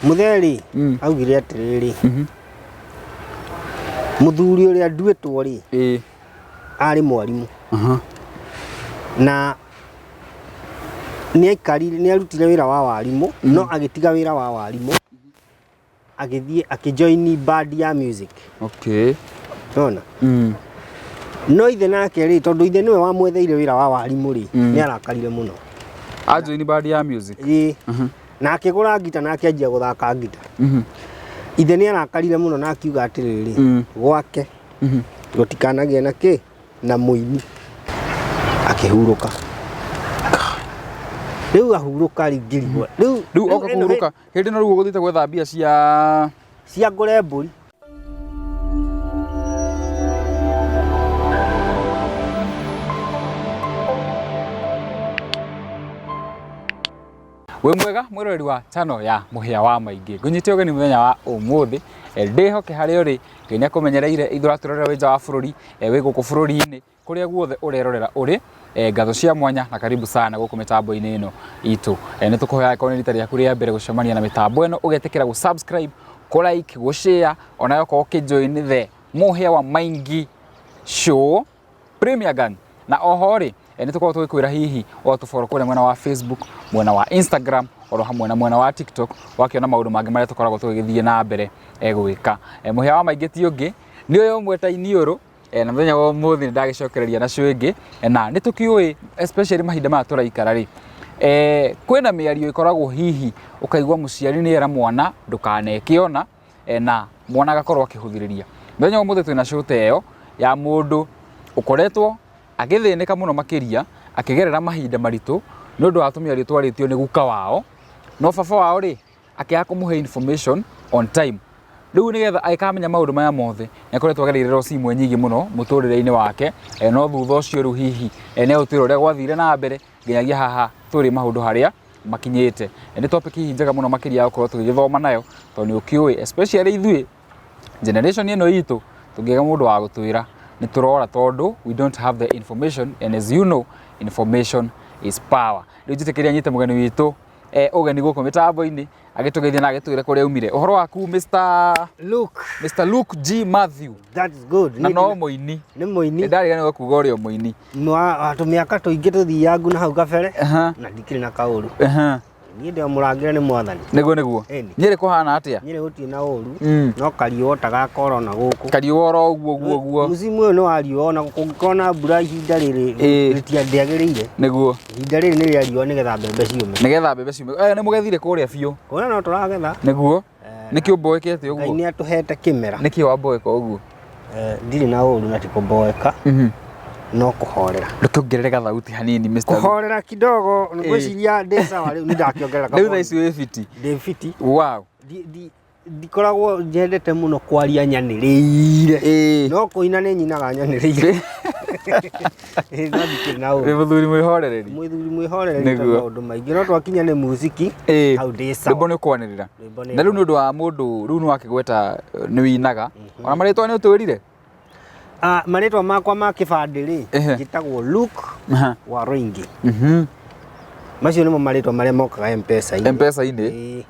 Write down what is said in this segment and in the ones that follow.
Mutheri augire atiriri muthuri uria nduitwo ri ari mwarimu na ni arutire wira wa warimu no agitiga wira wa warimu agithie akijoin band ya music. Okay. Nona no ithe nake ri tondu ithe niwe wamwetheire wira wa warimu ri ni arakarire muno ajoin band ya music na akigura ngita na akianjia guthaka ngita ithe ni arakarire muno na akiuga atiriri gwake gutikanagie na ki na muini akihuruka riu ahuruka ringirigwa riu oka kuhuruka hindi no riu guthite gwetha mbia cia ngure mburi. We mwega mwirori wa channel ya muhia wa maingi ngunyite ugeni muthenya wa umuthi ndihoke hari uri nginya kumenyereire ithuraturorera winja wa bururi wi guku bururi-ini kuria guothe urerorera uri ngatho cia mwanya na karibu sana guku mitambo-ini ino itu ni tukuhoya ko ni rita riaku ria mbere gucemania na mitambo ino ugetikira gu subscribe ku like gu share ona yoko ukijoin the muhia wa maingi show Premier Gang na ohori ni tukorwo tugikwira hihi o tufollow kule mwena wa Facebook mwena wa Instagram oro hamwe na mwena wa TikTok wakiona maundu mangi maria tukoragwo tugithie na mbere gwika muhia wa maingi ti ungi ni uyo mweta iniuru na muthenya wa umuthi ndagicokereria na show ingi na ni tukiui especially mahinda ma turaikara ri kwina miario ikoragwo hihi ukaigwa muciari ni era mwana ndukanekiona na mwana agakorwo akihuthiriria muthenya wa umuthi twina show teyo ya mundu ukoretwo agithinika muno makiria akigerera mahinda maritu nondu atumia ri twaritio ni guka wao no baba wao ri akiya kumuhe information on time riu nigetha aikamenya maundu maya mothe nikoretwo agereirwo simu nyingi muno muturire-ini wake no thutha ucio riu hihi ne utiro uria gwathire na mbere nginyagia haha turi maundu haria makinyite ni topic hii njega muno makiria gukorwo tugithoma nayo tondu ni ukiui especially ithui generation ino itu tungiga mundu wa gutwira ni turora tondu we don't have the information and as you know information is power. Riu njitekeria nyite mugeni witu ugeni guku mitambo-ini agitugethia na agitwire kuria umire uhoro waku Mr. Luke G Matthew. That's good. Na no muini ni muini ndari gani kuga urio muini atu miaka tuingi tuthiagu na hau gabere na ndikiri na kauru ni ndio murangira ni mwathani niguo nyiri kuhana atia nyiri guti na uru no kariu tagakora na guku kariu oro guo musimu uyu no ariu ona kungikona mbura ihinda riri ritiandiagirire niguo ihinda riri ni riariu nigetha mbembe ciume ni mugethire kuria biu ona no turagetha niguo niki umboekete uguo ni atuhete kimera niki wamboeka uguo ndiri na uru na tikumboeka no kuhorera ndutongerere gathauti hanini Mr. kuhorera kidogo ngwiciria ndesa riu ndakiongerera riu tha icio fiti wow ndikoragwo njendete muno kwaria nyaniriire no kuina ni nyinaga nyaniriire muthuri mwihorereri maundu maingi no twakinya ni muziki hau ndesa rwimbo ni kwanirira na riu ni undu wa mundu riu ni wakigweta ni winaga ona maritwa ni utwirire maritwa makwa ma kibandi ri gitagwo Luke wa Roingi macio nimo maritwa maria mokaga M-Pesa-ini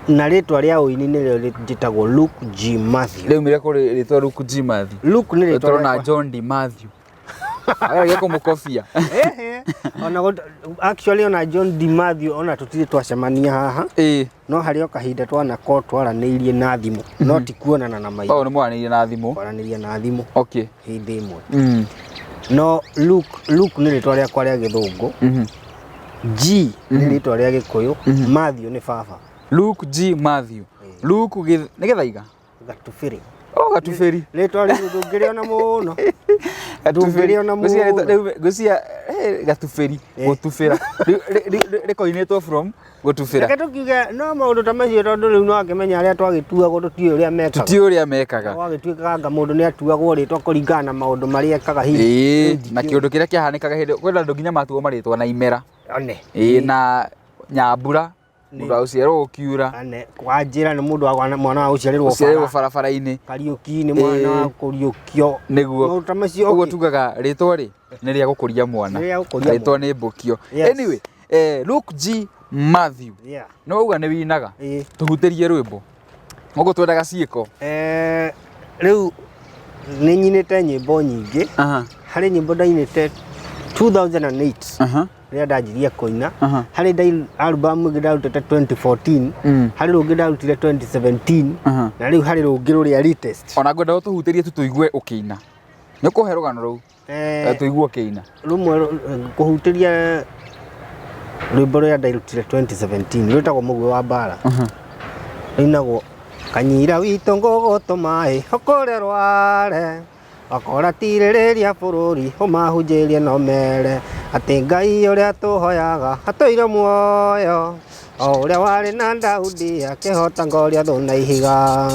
na ritwa ria uini ni gitagwo Luke G Matthew riu mire kuri ritwa Luke G Matthew Luke ni ritwa na John D Matthew aya yako mukofia ona actually ona John D Matthew ona tutire twacemania haha no hari okahinda twana ko twaranirie na thimu no ti kuonana na maitho ni mwaranirie na thimu twaranirie na thimu okay hindi imwe no Luke ni ritwa ria kwa ria githungu G ni ritwa ria gikuyu Matthew ni baba Luke G Matthew Luke ni gethaiga gatufiri gatuferi ritwa ria ndungiriona muno ndungiriona muno gucia gatuferi gutufira rikoinetwo from gutufira reke tukiuge no maundu ta macio tondu riu no akimenya aria twagituagwo tutie uria mekaga wagituikaga mundu ni atuagwo ritwa kuringana na maundu maria ekaga hihi na kiundu kiria kiahanikaga hindi kwenda andu nginya matuo maritwa na imera na nyambura mundu auciarwo ukiura kwa njira ni mundu wa mwana wa uciarirwo barabara-ini Kariuki ni mwana wa kuriukio niguo uguo tugaga ritwa ri ni ria gukuria mwana ritwa ni mbukio anyway Luke G Matthew. Yeah. No uga nĩ winaga. Ĩĩ. Tũhutĩrie rwĩmbo. Ũguo twendaga ciĩko. Rĩu nĩ nyinĩte nyĩmbo nyingĩ. Harĩ nyĩmbo ndainĩte 2008. Rĩrĩa ndanjirie kũina. Harĩ album ĩngĩ ndarutĩte 2014. Harĩ rũngĩ ndarutire 2017. Na rĩu harĩ rũngĩ rũrĩa latest. Ona ngwenda ũtũhutĩrie tu tũigue ũkĩina. Nĩ kũhe rũgano rũu. Tũigue ũkĩina. Rũmwe kũhutĩria rwĩmbo rũrĩa ndarutire 2017 rwĩtagwo mũgwe wa mbara. Rũinagwo kanyira witũ ngũgũtũ maĩ ũkũrĩa rware wakora tirĩrĩria bũrũri ũmahunjĩrie no mere atĩ Ngai ũrĩa tũhoyaga atũire muoyo o ũrĩa warĩ na Daudi akĩhota ngoria thũ na ihiga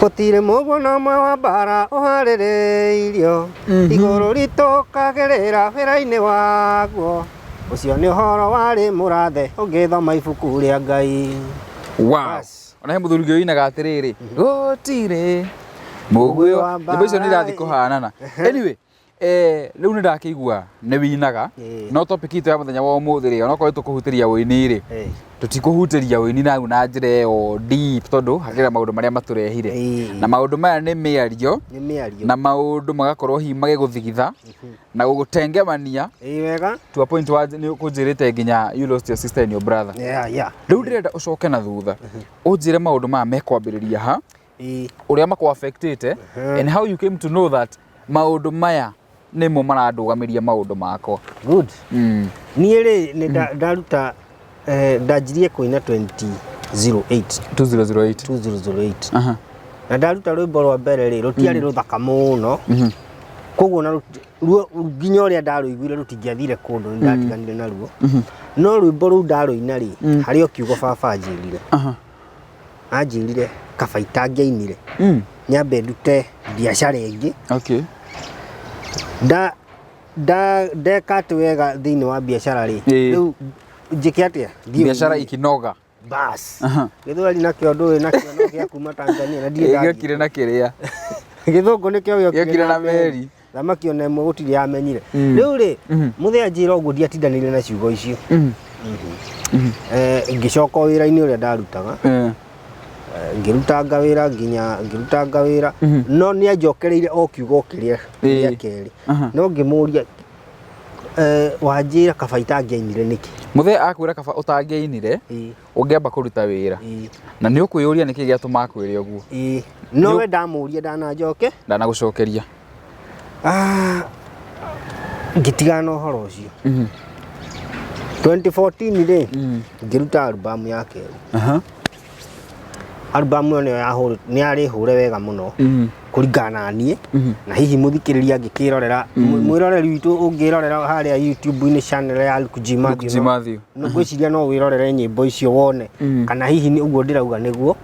gũtirĩ mũguo na ũmwe wa mbara ũharĩrĩirio igũrũ ritũ kagĩrĩra wĩra-inĩ waguo ũcio nĩ ũhoro warĩ mũrathe ũngĩthoma ibuku rĩa Ngai. Wow. Ona he mũthuri ũngĩ wĩinaga atĩrĩrĩ gũtirĩ mũgwe wa mbara. Nyĩmbo icio nĩ irathiĩ kũhanana. Anyway, rĩu nĩ ndakĩigua nĩ wĩinaga no topic itũ ya mũthenya wa ũmũthĩ rĩ ona korwo tũkũhutĩria ũini rĩ tũtikũhutĩria ũini na njĩra ĩyo deep tondũ hakĩrĩ maũndũ marĩa matũrehire na maũndũ maya nĩ mĩario na maũndũ magakorwo hihi magĩgũthigitha na gũgũtengemania wega to a point wa nĩ ũkũnjĩrĩte nginya you lost your sister and your brother. Rĩu ndĩrenda ũcoke na thutha ũnjĩre maũndũ maya mekwambĩrĩria ha ũrĩa makũ-affectĩte and how you came to know that maũndũ maya nĩmo marandũgamiria maũndũ makwa. Good. Niĩ rĩ nĩ ndaruta ndanjirie kũina 2008. Na ndaruta rwĩmbo rwa mbere rĩ rũtiarĩ rũthaka mũno koguo na nginya ũrĩa ndarũiguire rũtingĩathire kũndũ nĩ ndatiganire naruo no rwĩmbo rũu ndarũina rĩ harĩ o kiugo baba anjĩrire anjĩrire kaba itangĩainire nyambe ndute biacara ĩngĩ. Ndeka atĩ wega thĩinĩ wa biacara rĩ rĩu njĩke atĩa biacara ikinoga bas gĩthweri nakĩo ndũĩ nakĩo no gĩa kuma Tanzania na ndirĩ gĩokire na kĩrĩa gĩthũngũ nĩkĩo gĩokire na meri thamaki ona ĩmwe gũtirĩ yamenyire. Rĩu rĩ mũthee anjĩra ũguo ndiatindanĩire na ciugo icio ngĩcoka wĩra-inĩ ũrĩa ndarutaga ngĩrutanga wĩra nginya ngĩrutanga wĩra no nĩ anjokereire o kiugo kĩrĩa gĩa kerĩ no ngĩmũria wanjĩra kaba itangĩainire nĩkĩ. Mũthee akwĩra kaba ũtangĩainire ũngĩamba kũruta wĩra na nĩ ũkwĩyũria nĩkĩ gĩatũma akwĩre ũguo. No we ndamũria ndananjoke ndanagũcokeria ngĩtigana na ũhoro ũcio. 2014 rĩ ngĩruta album ya kerĩ. Album ĩyo nĩ yarĩ hũre wega mũno kũringana na niĩ na hihi mũthikĩrĩria angĩkĩrorera mwĩroreri witũ ũngĩrorera harĩa YouTube-inĩ channel ya Lukuji Matthew ngwĩciria no wĩrorere nyĩmbo icio wone kana hihi nĩ ũguo ndĩrauga nĩguo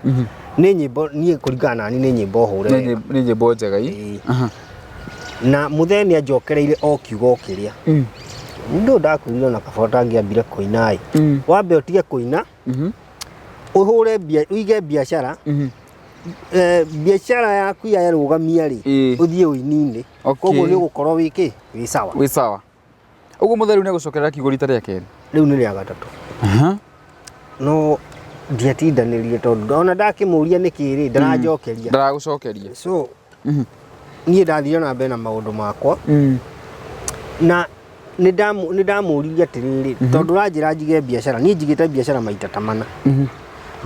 nĩ nyĩmbo niĩ kũringana na niĩ nĩ nyĩmbo hũre wega nĩ nyĩmbo njega na mũthee nĩ anjokereire o kiugo kĩrĩa ndũ ndakwĩrire na kaba ũtangĩambire kũina wambe ũtige kũina ũhũre ũige biacara biacara yaku yarũgamia rĩ ũthiĩ ũini-inĩ koguo nĩ ũgũkorwo wĩ sawa. Ũguo mũthee rĩu nĩ agũcokerera kiugo rita rĩa kerĩ rĩu nĩ rĩa gatatũ no ndiatindanĩrire tondũ ona ndakĩmũria nĩkĩ rĩ ndaragũcokeria so niĩ ndathire na mbere na maũndũ makwa na nĩ ndamũririe atĩrĩrĩ tondũ ũranjĩra njige biacara niĩ njigĩte biacara maita ta mana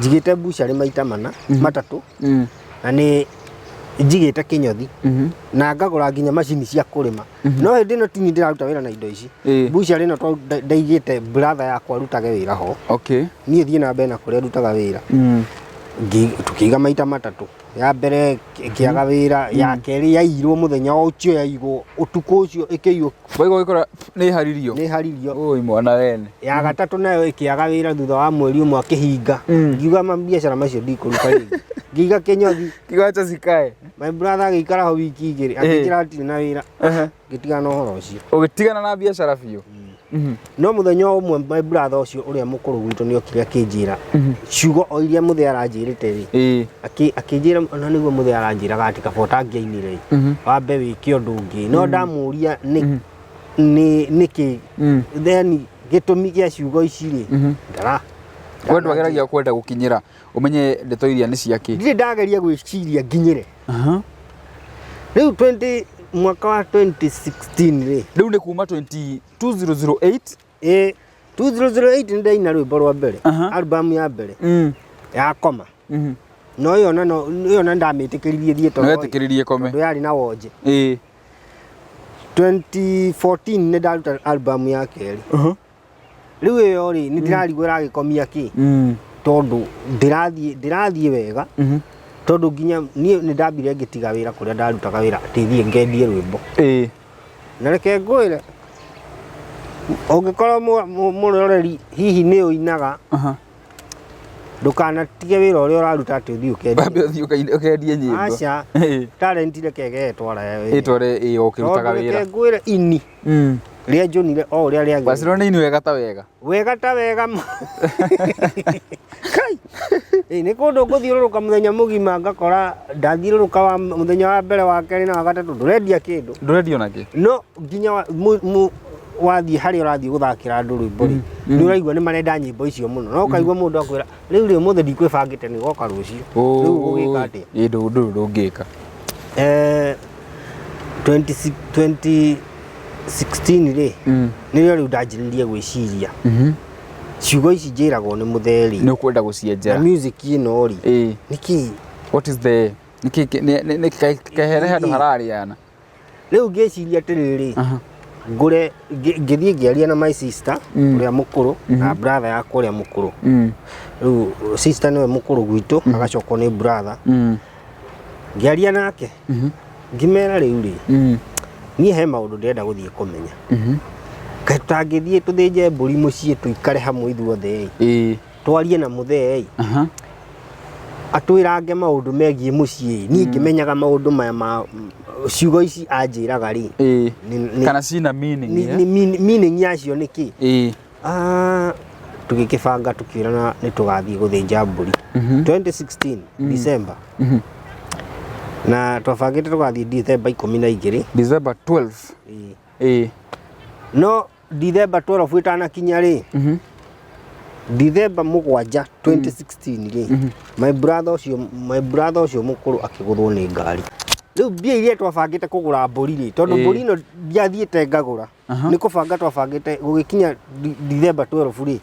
njigĩte bucarĩ maita matatũ na nĩ njigĩte kĩnyothi na ngagũra nginya macini cia kũrĩma no hĩndĩ ĩno tini ndĩraruta wĩra na indo ici bucarĩ ĩno ndaigĩte brother yakwa arutage wĩra ho niĩ thiĩ na mbere na kũrĩa ndutaga wĩra tũkĩiga maita matatũ ya mbere ĩkĩaga wĩra ya kerĩ yairwo mũthenya ũcio yaigwo ũtukũ ũcio ĩkĩiywo waigua nĩ haririo oi mwana wene ya gatatũ nayo ĩkĩaga wĩra thutha wa mweri ũmwe akĩhinga ngiuga mabiacara macio ndikũruta rĩngĩ ngĩiga kĩnyothi kĩgwacha cikae my brother agĩikara ho wiki igĩrĩ akĩnjĩra atirĩ na wĩra ngĩtigana na ũhoro ũcio ũgĩtigana na biacara biũ no mũthenya ũmwe my brother ũcio ũrĩa mũkũrũ gwitũ nĩ okire akĩnjĩra ciugo o iria mũthee aranjĩrĩte rĩ akĩnjĩra ona nĩguo mũthee aranjĩraga atĩ kaba ũtangĩainire wambe wĩke ũndũ ũngĩ no ndamũria nĩkĩ then gitumi gia ciugo ici ri ndara we ndwageragia kwenda gukinyira umenye ndeto iria ni ciaki ndire ndageria gwiciria nginyire riu 20 mwaka wa 2016 ri riu ni kuma 2008 2008 ndaina rwimbo rwa mbere album ya mbere ya koma no yo na ndametikiririe thie to ngetikiririe kome ndo yari na wonje 2014 ne ndaruta album ya keri riu yo ri ni ndirarigwo ragikomia ki tondu ndirathie wega tondu nginya ni ndambire ngitiga wira kuria ndarutaga wira tithie ngendie rwimbo na reke ngwire ungikorwo muroreri hihi ni uinaga ndukanatige wira uria uraruta ati uthii ukendie nyimbo acha talent reke getwara itware ukirutaga wira reke ngwire ini ria njonire o uria ria Barcelona ni wega ta wega kai ni kundu nguthiururuka muthenya mugima ngakora ndathiururuka wa muthenya wa mbere wa keri na wa gatatu ndurendia kindu ndurendio naki no nginya wathie hari urathie guthakira andu rwimbo ni uraigua ni marenda nyimbo icio muno no ukaigua mundu akwira riu ri muthe ndikwibangite ni goka rucio riu ugika atia ndungika 2016 ri nirio riu ndanjiririe gwiciria ciugo ici njiragwo ni mutheri ni ukwenda gucienjera music ino ri niki what is the niki kehere handu harariana riu ngeciria atiriri ngure ngithie ngiaria na my sister uria mukuru na brother yakwa uria mukuru riu sister niwe mukuru gwitu agacokwo ni brother ngiaria nake ngimera riu ri nie he maundu ndenda guthie kumenya kai tutangithie tuthinje mburi mucii tuikare hamwe ithuothe twarie na muthee atwirange maundu megie mucii nie ngimenyaga maundu ma ciugo ici anjiraga ri kana cina meaning ni meaning yacio niki tugikibanga tukirana ni tugathie guthinja mburi 2016 December na twabangite tugathie December 12 December 12 no December 12 itana kinya ri December 7 2016 ri my brother ucio mukuru akiguthwo ni ngari riu mbia iria twabangite kugura mburi ri tondu mburi ino ndiathiite ngagura ni kubanga twabangite gugikinya December 12 ri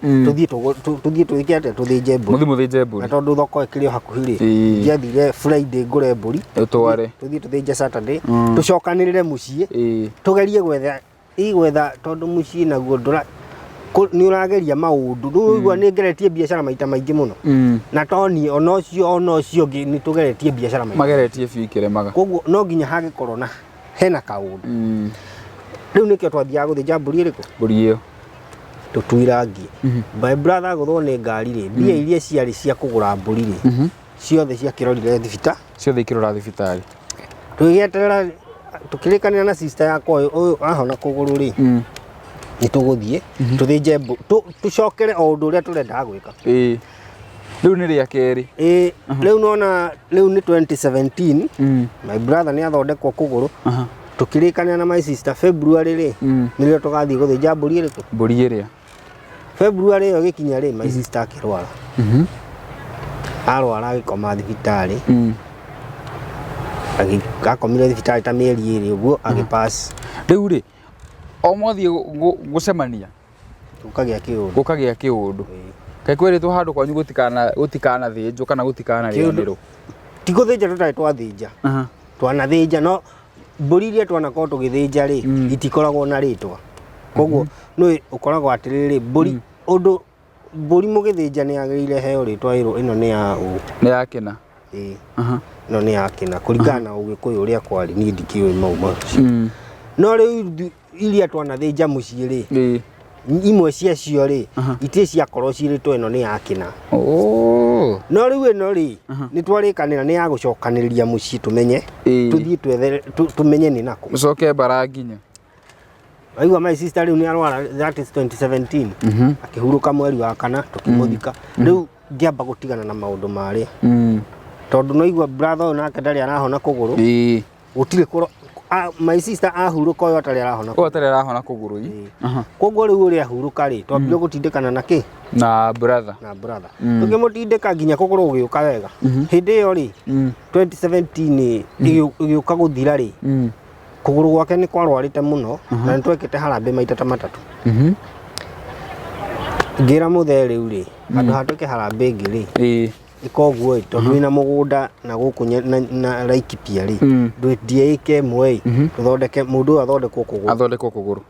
tuthie twikete tuthinje mburi muthinje mburi na tondu thoko ikirio hakuhi ri ndiathire Friday ngure mburi utware tuthie tuthinje Saturday tucokanirire mucii tugerie gwetha tondu mucii naguo ndura ni urageria maundu nduigua ni ngeretie biashara maita maingi muno na toni onocio ni tugeretie biashara mageretie fikire maga koguo no nginya hagikorwo na hena kaundu riu nikio twathia guthinja mburi iriku mburi iyo tutuirangie my brother guthwo ni ngari ri mbia iria ciari cia kugura mburi ri ciothe ciakirorire thibitari tugieterera tukirikanira na sister yakwa uyu ahona kuguru ri ni tuguthie tuthinje tucokere o undu uria turenda gwika riu ni ria keri riu nona riu ni 2017 my brother ni athondekwo kuguru tukirikanira na my sister February ri nirio tugathie guthinja mburi iriku mburi iria February iyo gikinya ri my sister akirwara arwara agikoma thibitari agakomire thibitari ta mieri iri uguo agipass riu ri o mothie gucemania gukagia kiundu kai kwiritwo handu kwanyu gutikana thinjo kana gutikana rianiro ti guthinja tutai twathinja twanathinja no mburi iria twanakorwo tugithinja ri itikoragwo na ritwa koguo no ukoragwo atiriri mburi undu mburi mugithinja ni agirire heo ritwa ino ni ya kina no ni ya kina kuringana ugikuyu uria kwari ni ndikiwe mauma no riu iria twanathinja mucii ri imwe cia cio ri itie cia korwo ciritwo ino ni yakina no riu ino ri ni twarikanira ni ya gucokaniria mucii tumenye tuthie twethere tumenye ni nako mucoke baranginya aigua my sister riu ni arwara that is 2017 akihuruka mweri wa kana tukimuthika riu ngiamba gutigana na maundu mari tondu no igua brother nake ndari arahona kuguru gutire my sister ahuruka oyo atari arahona o atari arahona kuguru koguo riu uri ahuruka ri twambire gutindikana na ki na brother tukimutindika nginya kuguru ugiuka wega hindi iyo ri 2017 igiuka guthira ri kuguru gwake ni kwarwarite muno na nitwekete harambe maita ta matatu ngira muthe riu ri andu hatuke harambe ngiri ikoguo tondu wina mugunda na guku na Laikipia ri ndwendie ike mwe tuthondeke mundu athondekwo kuguru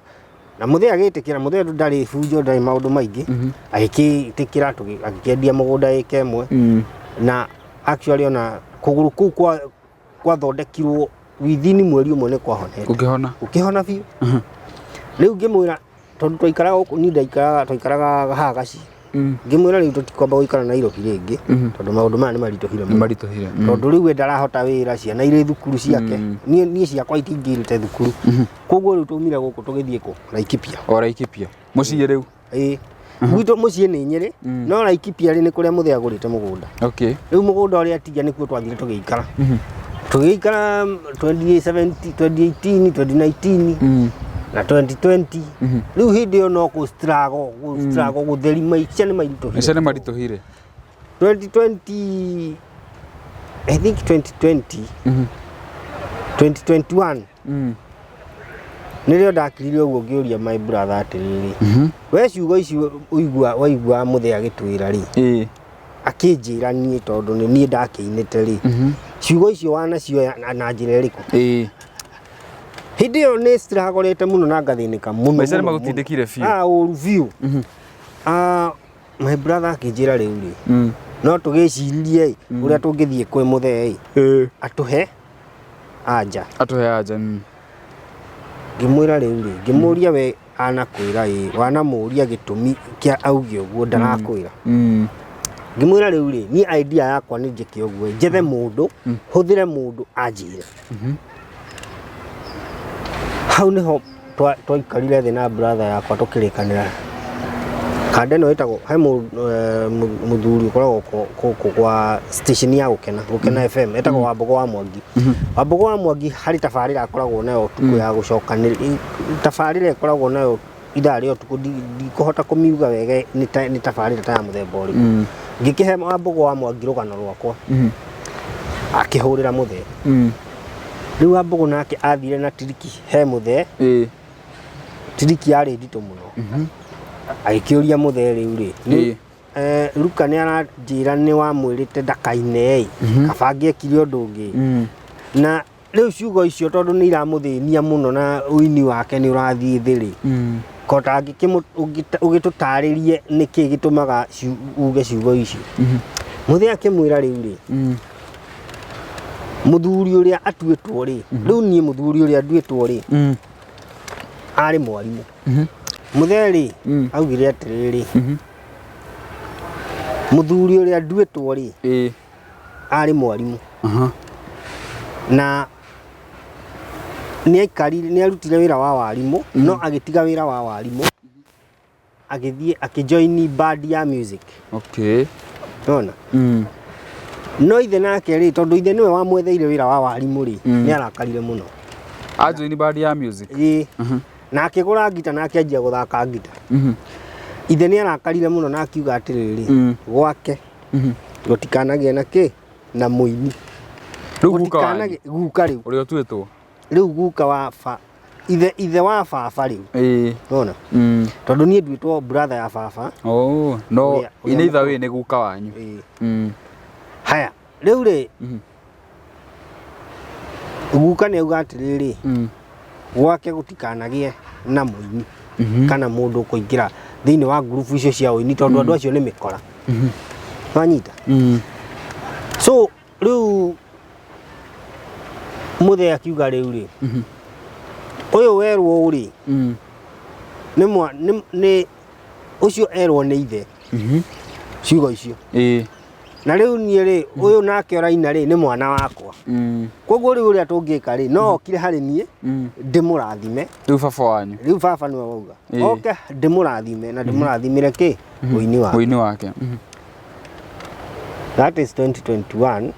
na muthe agitikira muthe ndari fujo ndari maundu maingi agikitikira agikendia mugunda ike mwe na actually ona kuguru ku kwa thondekirwo within mweri umwe ni kwahonete ukihona biu riu ngimwira tondu twaikaraga guku ni twaikaraga hagaci ngimwira riu tutikwamba guikara na Nairobi ringi tondu maundu maya ni maritohire tondu riu we ndarahota wira ciana iri thukuru ciake nie ciakwa itingirite thukuru koguo riu tumire guku tugithie ku Laikipia muciĩ riu gwitu muciĩ ni Nyeri no Laikipia ri ni kuria muthe agurite mugunda riu mugunda uria atiga nikuo twathire tugiikara 2017 2018 2019 na 2020 riu hindi yo no ku struggle gutheri maica ni maritohire 2020 I think 2021 nirio ndakirire uguo ngiuria my brother atiriri we ciugo icio waigua muthe agitwira ri akinjira nie tondu ni nie ndakiinite ri ciugo icio wanacio na njira iriku hindi yo ni strugglete muno na ngathinika muno maica magutindikire biu my brother akinjira riu ri no tugiciririe uria tungithie kwi muthe atuhe anja ngimwira riu ri ngimuria we anakwira wanamuria gitumi kia auge uguo ndarakwira ngimwira riu ri ni idea yakwa ni njike uguo njethe mundu huthire mundu anjire hau niho twaikarire thi na brother yakwa tukirikanira kande no itago he muthuri ukoragwo kwa station ya gukena FM etago Wambogo wa Mwangi hari tafarira akoragwo nayo tuku ya gucokanira tafarira ikoragwo nayo idari otuku ndikuhota kumiuga wega ni tafarira ta muthemba uri ngikihe Wambogo wa Mwangi rugano rwakwa akihurira muthe riu Wambogo nake athire na tiriki he muthe tiriki yari ndito muno aikiuria muthe riu ri Ruka ni aranjira ni wamwirite ndakaine kabangie kiri undu ungi na riu ciugo icio tondu ni iramuthinia muno na uini wake ni urathii thiri kota ugitutaririe niki gitumaga uge ciugo icio muthe akimwira riu ri muthuri uria atuitwo ri riu nie muthuri uria nduitwo ri ari mwarimu muthe ri augire atiriri muthuri uria nduitwo ri ari mwarimu na ni aikarire ni arutire wira wa warimu no agitiga wira wa warimu agithie akijoin band ya music nona no ithe nake ri tondu ithe niwe wamwetheire wira wa warimu ri ni arakarire muno ajoin band ya music na akigura ngita na akianjia guthaka ngita ithe ni arakarire muno na akiuga atiriri gwake gutikanagie na ki na muini guka riu uria twitwo riu guka wa ithe wa baba riu nona tondu nie ndwitwo brother ya baba no ine itha we ni guka wanyu haya riu ri guka ni auga atiriri gwake gutikanagie na muini kana mundu kuingira thiini wa group icio cia uini tondu andu acio ni mikora wanyita so riu muthe akiuga riu ri uyu werwo uri ni ucio erwo ni ithe ciugo icio na riu nie ri uyu nake oraina ri ni mwana wakwa koguo riu uria tungika ri no okire hari nie ndimurathime riu baba wanyu riu baba niwe wauga oke ndimurathime na ndimurathimire ki uini wake that is 2021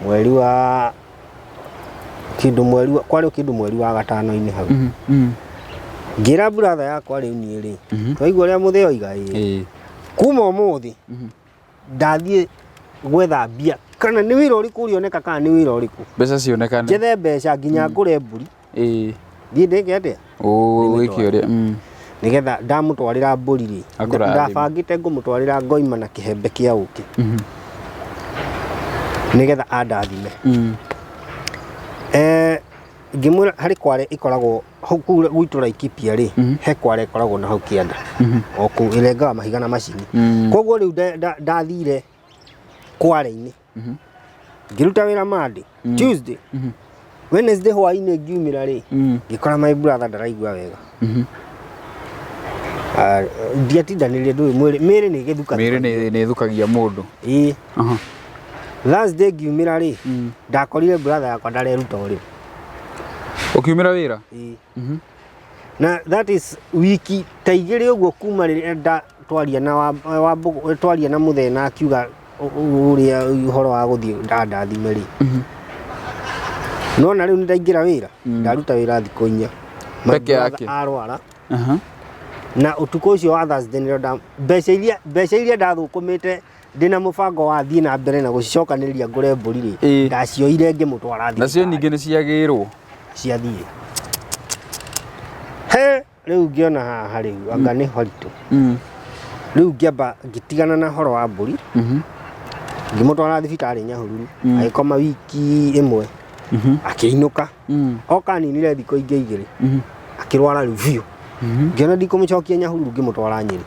mweri wa kindu mweri kwari kindu mweri wa gatano-ini hau ngira brother yakwa riu ni ri twaigua ria mutheo iga kuma umuthi ndathie gwetha mbia kana ni wira uriku urioneka kana ni wira uriku mbeca cionekane njethe mbeca nginya ngure mburi thie ndeke atia wikioria nigetha ndamutwarira mburi ri ndabangite ngumutwarira ngoima na kihembe kia uki nigetha andathime ngimwira hari kware ikoragwo hau gwitu Laikipia ri he kware ikoragwo na hau kianda oku irengaga mahiga na macini koguo riu ndathire kware-ini ngiruta wira Monday Tuesday Wednesday hwaini ngiumira ri ngikora my brother ndaraigua wega ndiatindanirie ndu miri ni githuka miri ni thukagia mundu last day ngiumira ri ndakorire brother yakwa ndareruta uri ukiumira wira na that is wiki ta igiri uguo kuma ri twaria na muthena akiuga uria uhoro wa guthie ndathimeri no na riu ndaingira wira ndaruta wira thikũ 4 peke yake arwara na utuko ucio wa Thursday ndio mbeca iria ndathukumite ndina mubango wa thie na mbere na gucicokaniria ngure mburi ri ndacioire ngimutwara thie nacio ningi ni ciagirwo ciathie he riu ngiona haha riu anga ni horitu riu ngiamba ngitigana na horo wa mburi ngimutwara thibitari Nyahururu agikoma wiki imwe akiinuka oka ninire thikũ ingĩ igĩrĩ akirwara riu biũ ngiona ndikumucokia Nyahururu ngimutwara Nyeri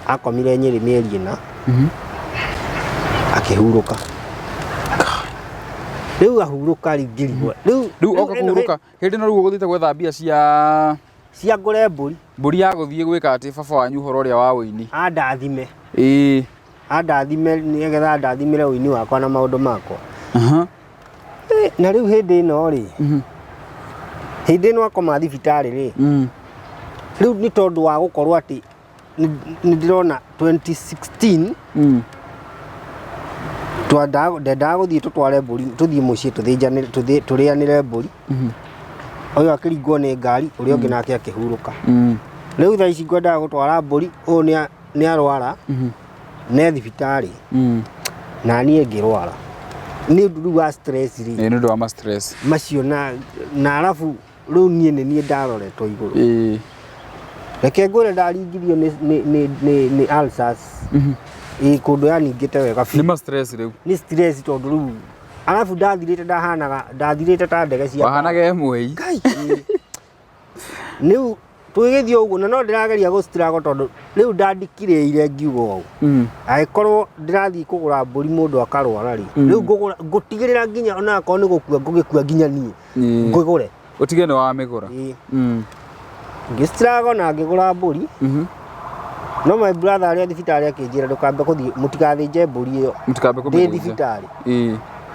akomire Nyeri mĩeri 4 akihuruka riu ahuruka ngirigwa riu oka kuhuruka hindi no riu uguthite gwetha mbia cia ngure mburi ya guthie gwika ati baba wanyu horo ria wa uini andathime andathime nigetha ndathimire uini wakwa na maundu makwa na riu hindi no ri hindi no akoma thibitari ri riu ni tondu wa gukorwo ati ni ndirona 2016 twenda guthie tutware mburi tuthie mucii tuthinjanire turianire mburi oyo akiringwo ni ngari uri ungi nake akihuruka riu tha ici ngwendaga gutwara mburi u ni arwara ne thibitari na nie ngirwara ni ndu wa stress ri ni ndu wa stress macio na alafu riu nie ni ndaroretwo iguru reke ngwire ndaringirio ni ulcers kundu yaningite wega ni ma stress riu ni stress tondu riu alafu ndathirite ta ndege cia wahanaga mwei niu twigithio uguo na no ndirageria gustrago tondu riu ndandikire ngiuga uguo agikorwo ndirathii kugura mburi mundu akarwara ri riu ngutigirira nginya ona ko ni gukua ngugikua nginya nie ngigure utige ni wa migura ngistrago na ngigura mburi no my brother aria thibitari akinjira ndukambe kuthii mutigathinje mburi iyo mutikambe kumbe thibitari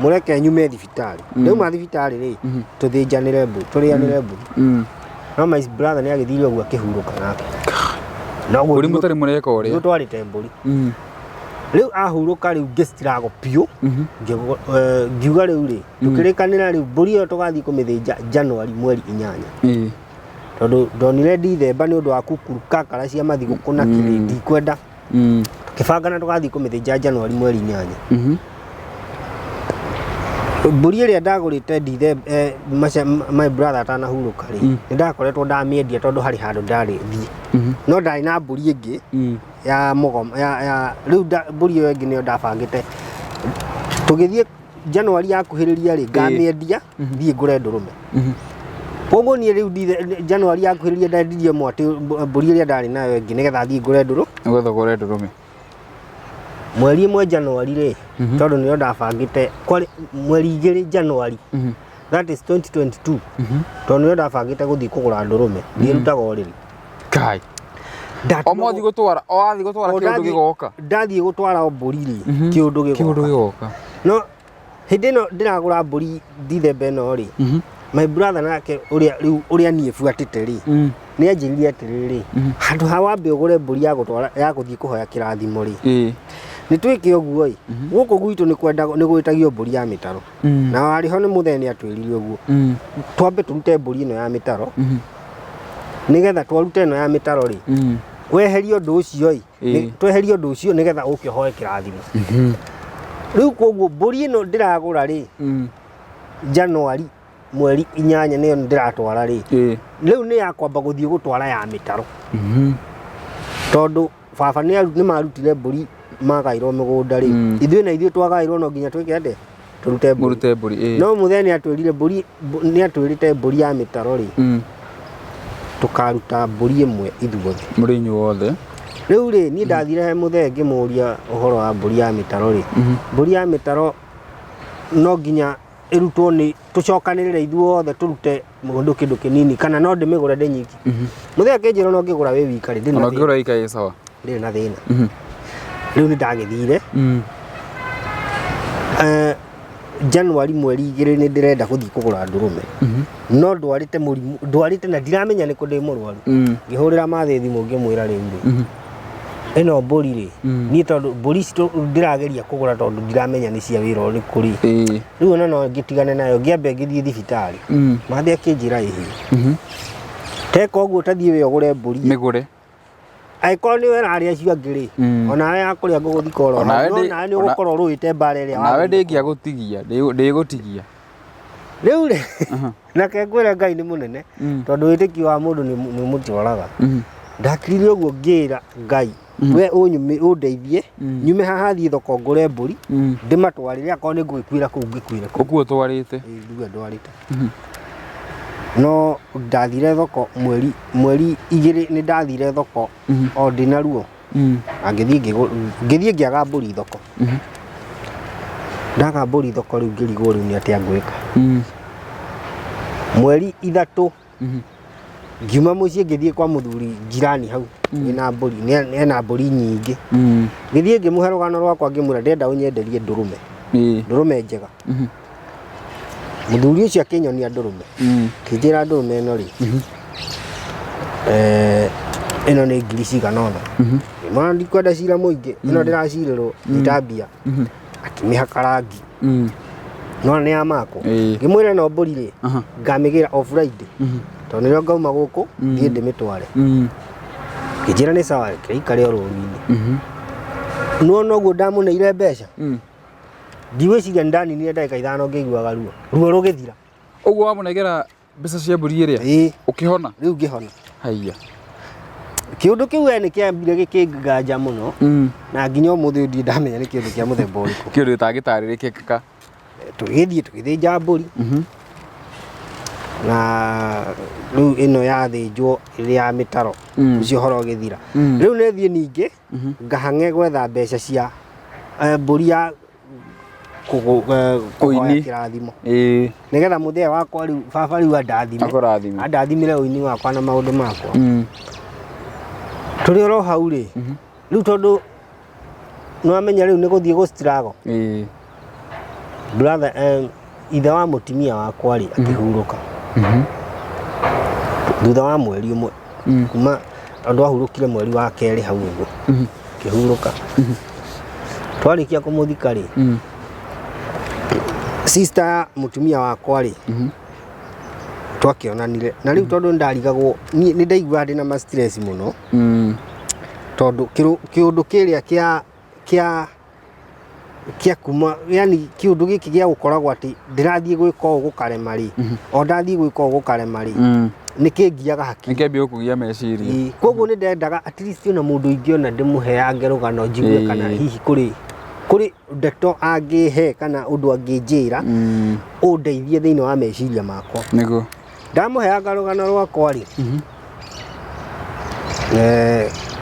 mureke nyume thibitari riu ma thibitari ri tuthinjanire mburi turianire mburi no my brother ni agithire uguo akihuruka nake no uri mutari mureka uri gutwarite mburi riu ahuruka riu ngistirago piu ngiuga riu ri tukirikanira riu mburi iyo tugathii kumithinja January mweri 8 tondu ndonire December ni undu wa kukuruka kara cia mathiguku na kirindi kwenda tukibangana tugathii kumithinja January mweri 8 mburi iria ndagurite December my brother atanahuruka ri ndakoretwo ndamiendia tondu hari handu ndari thie no ndari na mburi ingi ya mugoma ya riu mburi iyo ingi ni ndabangite tugithie January yakuhiriria ri ngamiendia thie ngure ndurume koguo ni riu January yakuhiriria ndendirie mwati mburi iria ndari nayo ingi nigetha thie ngure ndurume mweri 1 January ri tondu ni ndabangite mweri 2 January that is 2022 tondu ni ndabangite guthii kugura ndurume ndirutaga oriri kai omothi gutwara kiundu gigoka ndathie gutwara mburi ri kiundu gigoka no hindi no ndiragura mburi December no ri my brother nake uria nie buatite ri ni anjiririe atiriri handu ha wambe ugure mburi ya gutwara ya guthii kuhoya kirathimo ri nĩ twĩke ũguo ĩ gũkũ gwitũ nĩ gwĩtagio mbũri ya mĩtaro na warĩ ho nĩ mũthee atwĩrire ũguo twambe tũrute mbũri ĩno ya mĩtaro nĩgetha twarute ĩno ya mĩtaro rĩ weherie ũndũ ũcio ĩ tweherie ũndũ ũcio nĩgetha ũke ũhoe kĩrathimo rĩu koguo mbũri ĩno ndĩragũra rĩ Januari mweri 8 nĩyo ndĩratwara rĩ rĩu nĩ yakwamba gũthiĩ gũtwara ya mĩtaro tondũ baba nĩ marutire mbũri magairwo mĩgũnda rĩ ithuĩ na ithuĩ twagairwo no nginya twĩke atĩa tũrute mbũri no mũthee nĩ atwĩrire mbũri nĩ atwĩrĩte mbũri ya mĩtaro rĩ tũkaruta mbũri ĩmwe ithuothe mũrĩ inyuothe rĩu rĩ niĩ ndathire he mũthee ngĩmũria ũhoro wa mbũri ya mĩtaro rĩ mbũri ya mĩtaro no nginya ĩrutwo nĩ tũcokanĩrĩre ithuothe tũrute mũndũ kĩndũ kĩnini kana no ndĩmĩgũre ndĩ nyiki mũthee akĩnjĩra no ngĩgũra wĩ wika rĩ ndĩrĩ na thĩna rĩu nĩ ndagĩthire Januari mweri 2 nĩ ndĩrenda gũthiĩ kũgũra ndũrũme no ndwarĩte na ndiramenya nĩkũ ndĩ mũrwaru ngĩhũrĩra mathĩ thimũ ngĩmwĩra rĩu rĩ ĩno mbũri rĩ niĩ tondũ mbũri ici ndĩrageria kũgũra tondũ ndiramenya nĩ cia wĩra ũrĩkũ rĩ rĩu ona no ngĩtigane nayo ngĩambe ngĩthiĩ thibitarĩ mathĩ akĩnjĩra ĩhĩ teka ũguo ũtathiĩ wĩ ũgũre mbũri mĩgũre angĩkorwo nĩwe ararĩa acio angĩ rĩ onawe yakũrĩa ngũgũthika oro nawe nĩ ũgũkorwo rũĩte mbara ĩrĩa nawe ndĩngĩagũtigia ndĩgũtigia rĩu rĩ nake ngwĩra Ngai nĩ mũnene tondũ wĩtĩkio wa mũndũ nĩ mũtwaraga ndakirire ũguo ngĩra Ngai we ũndeithie nyume haha thiĩ thoko ngũre mbũri ndĩmatwarĩre akorwo nĩ ngũgĩkuĩra kũu ngĩkuĩre kũu ũguo twarĩte nduga ndwarĩte no ndathire thoko mweri 2 nĩ ndathire thoko o ndĩna ruo ngĩthiĩ ngĩaga mbũri thoko ndaga mbũri thoko rĩu ngĩrigwo rĩu nĩ atĩa ngwĩka mweri 3 ngiuma mũciĩ ngĩthiĩ kwa mũthuri jirani hau ena mbũri ena mbũri nyingĩ ngĩthiĩ ngĩmũhe rũgano rwakwa ngĩmwĩra ndĩrenda ũnyenderie ndũrũme njega mũthuri ũcio akĩnyonia ndũrũme kĩnjĩra ndũrũme ĩno rĩ ĩno nĩ ngiri cigana ũna mana ndikwenda cira mũingĩ ĩno ndĩracirĩrwo itambia akĩmĩhaka rangi no nĩ ya makwo ngĩmwĩra ĩno mbũri rĩ ngamĩgĩra o Friday tondũ nĩrĩo ngauma gũkũ thiĩ ndĩmĩtware kĩnjĩra nĩ sawa kĩikare o rũru-inĩ nuona ũguo ndamũneire mbeca ndiwĩciria ndaninire ndagĩka 5 ngĩiguaga ruo rũgĩthira ũguo wamũnegera mbeca cia mbũri ĩrĩa ũkĩhona rĩu ngĩhona haiya kĩũndũ kĩu nĩ kĩambire gĩkĩnganja mũno na nginya ũmũthĩ ndĩ ndamenya nĩ kĩũndũ kĩa mũthemba ũrĩkũ kĩũndũ gĩtangĩtarĩrĩkĩka tũgĩthiĩ tũgĩthĩnja mbũri na rĩu ĩno yathĩnjwo ĩrĩ ya mĩtaro ũcio ũhoro ũgĩthira rĩu nĩ thiĩ ningĩ ngahang'e gwetha mbeca cia mbũri ya kũhoya kĩrathimo nĩgetha mũthee wakwa rĩu baba rĩu andathimire ũini wakwa na maũndũ makwa tũrĩ oro hau rĩ rĩu tondũ nĩwamenya rĩu nĩ gũthiĩ gũstruggle brother ithe wa mũtumia wakwa rĩ akĩhurũka thutha wa mweri ũmwe kuma tondũ ahurũkire mweri wa 2 hau ũguo akĩhurũka twarĩkia kũmũthika rĩ sister mũtumia wakwa rĩ twakĩonanire na rĩu tondũ ndarigagwo nĩ ndaigua ndĩ na stress mũno tondũ kĩũndũ kĩrĩa kĩa kuma yani kĩũndũ gĩkĩ gĩa gũkoragwo atĩ ndĩrathiĩ gwĩka ũũ gũkarema rĩ o ndathiĩ gwĩka ũũ gũkarema rĩ nĩ kĩngiaga hakiri nĩkĩambia gũkũgia meciria koguo nĩ ndendaga at least ona mũndũ ingĩona ndĩmũheange rũgano njigue kana hihi kũrĩ ndeto angĩhe kana ũndũ angĩnjĩra ũndeithie thĩinĩ wa meciria makwa nĩguo ndamũheanga rũgano rwakwa rĩ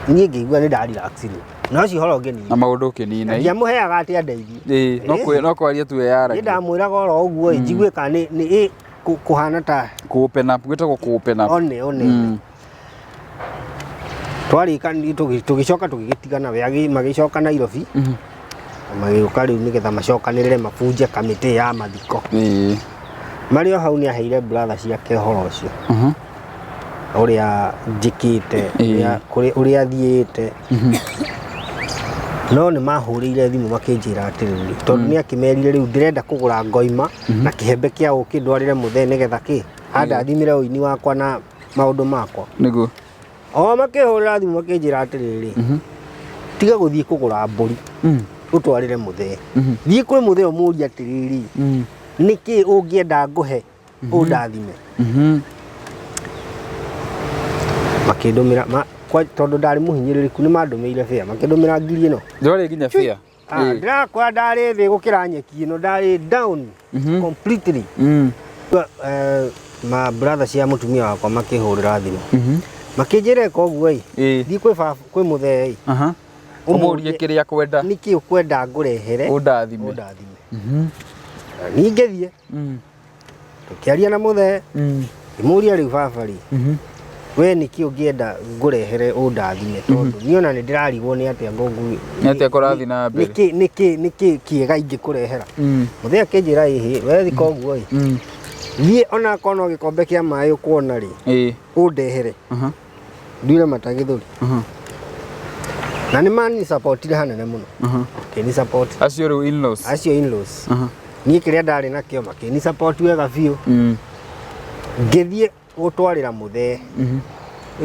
niĩ ngĩigua nĩ ndarelaxire no ci horo ngĩnina na maũndũ ũkĩnina ndiamũheaga atĩ andeithie no kwaria tu eyaragia nĩ ndamwĩraga oro ũguo njigue kana nĩ kũhana ta kũũpena gwĩtagwo kũũpena one twarĩka tũgĩcoka tũgĩgĩtigana magĩcoka Nairobi magĩũka rĩu nĩgetha macokanĩrĩre mabunje kamĩtĩ ya mathiko marĩ o hau nĩ aheire brother ciake ũhoro ũcio ũrĩa njĩkĩte ũrĩa thiĩte no nĩ mahũrĩire thimũ makĩnjĩra atĩrĩrĩ tondũ nĩ akĩmerire rĩu ndĩrenda kũgũra ngoima na kĩhembe kĩa ũkĩ ndwarĩre mũthee nĩgetha kĩ andathimĩre ũini wakwa na maũndũ makwa nĩguo o makĩhũrĩra thimũ makĩnjĩra atĩrĩrĩ tiga gũthiĩ kũgũra mbũri ũtwarĩre mũthee thiĩ kwĩ mũthee ũmũrie atĩrĩrĩ nĩkĩ ũngĩenda ngũhe ũndathime makĩndũmĩra tondũ ndarĩ mũhinyĩrĩrĩku nĩ mandũmĩire fare makĩndũmĩra ngiri ĩno ndwarĩ nginya fare ndirakwa ndarĩ thĩ gũkĩra nyeki ĩno ndarĩ down completely ma brother cia mũtumia wakwa makĩhũrĩra thimũ makĩnjĩra koguo thiĩ kwĩ mũthee ũmũrie kĩrĩa kwenda nĩkĩ ũkwenda ngũrehere ũndathime niĩ ngĩthiĩ tũkĩaria na mũthee ngĩmũria rĩu baba rĩ we nĩkĩ ũngĩenda ngũrehere ũndathime tondũ niĩ ona nĩ ndĩrarigwo nĩ atĩa nĩatĩa kũrathi na mbere nĩkĩ kĩega ingĩkũrehera mũthee akĩnjĩra ĩhĩ we thika ũguo thiĩ ona akorwo no gĩkombe kĩa maĩ ũkuona rĩ ũndehere nduire mata gĩthũri na nĩ mani supportire hanene mũno kĩni support acio rĩu in-laws niĩ kĩrĩa ndarĩ nakĩo makĩni support wega biũ ngĩthiĩ gũtwarĩra mũthee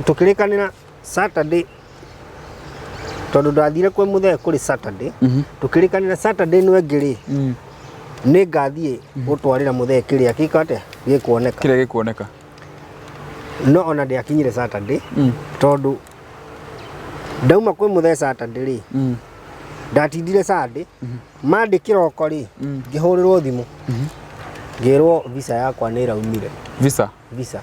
tũkĩrĩkanĩra Saturday tondũ ndathire kwĩ mũthee kũrĩ Saturday tũkĩrĩkanĩra Saturday nĩ ngĩrĩ nĩ ngathiĩ gũtwarĩra mũthee kĩrĩa gĩkate gĩkuoneka no ona ndĩakinyire Saturday tondũ ndauma kwĩ mũthee Saturday rĩ ndatindire Sunday Monday kĩroko rĩ ngĩhũrĩrwo thimũ ngĩrwo visa yakwa nĩ ĩraumire visa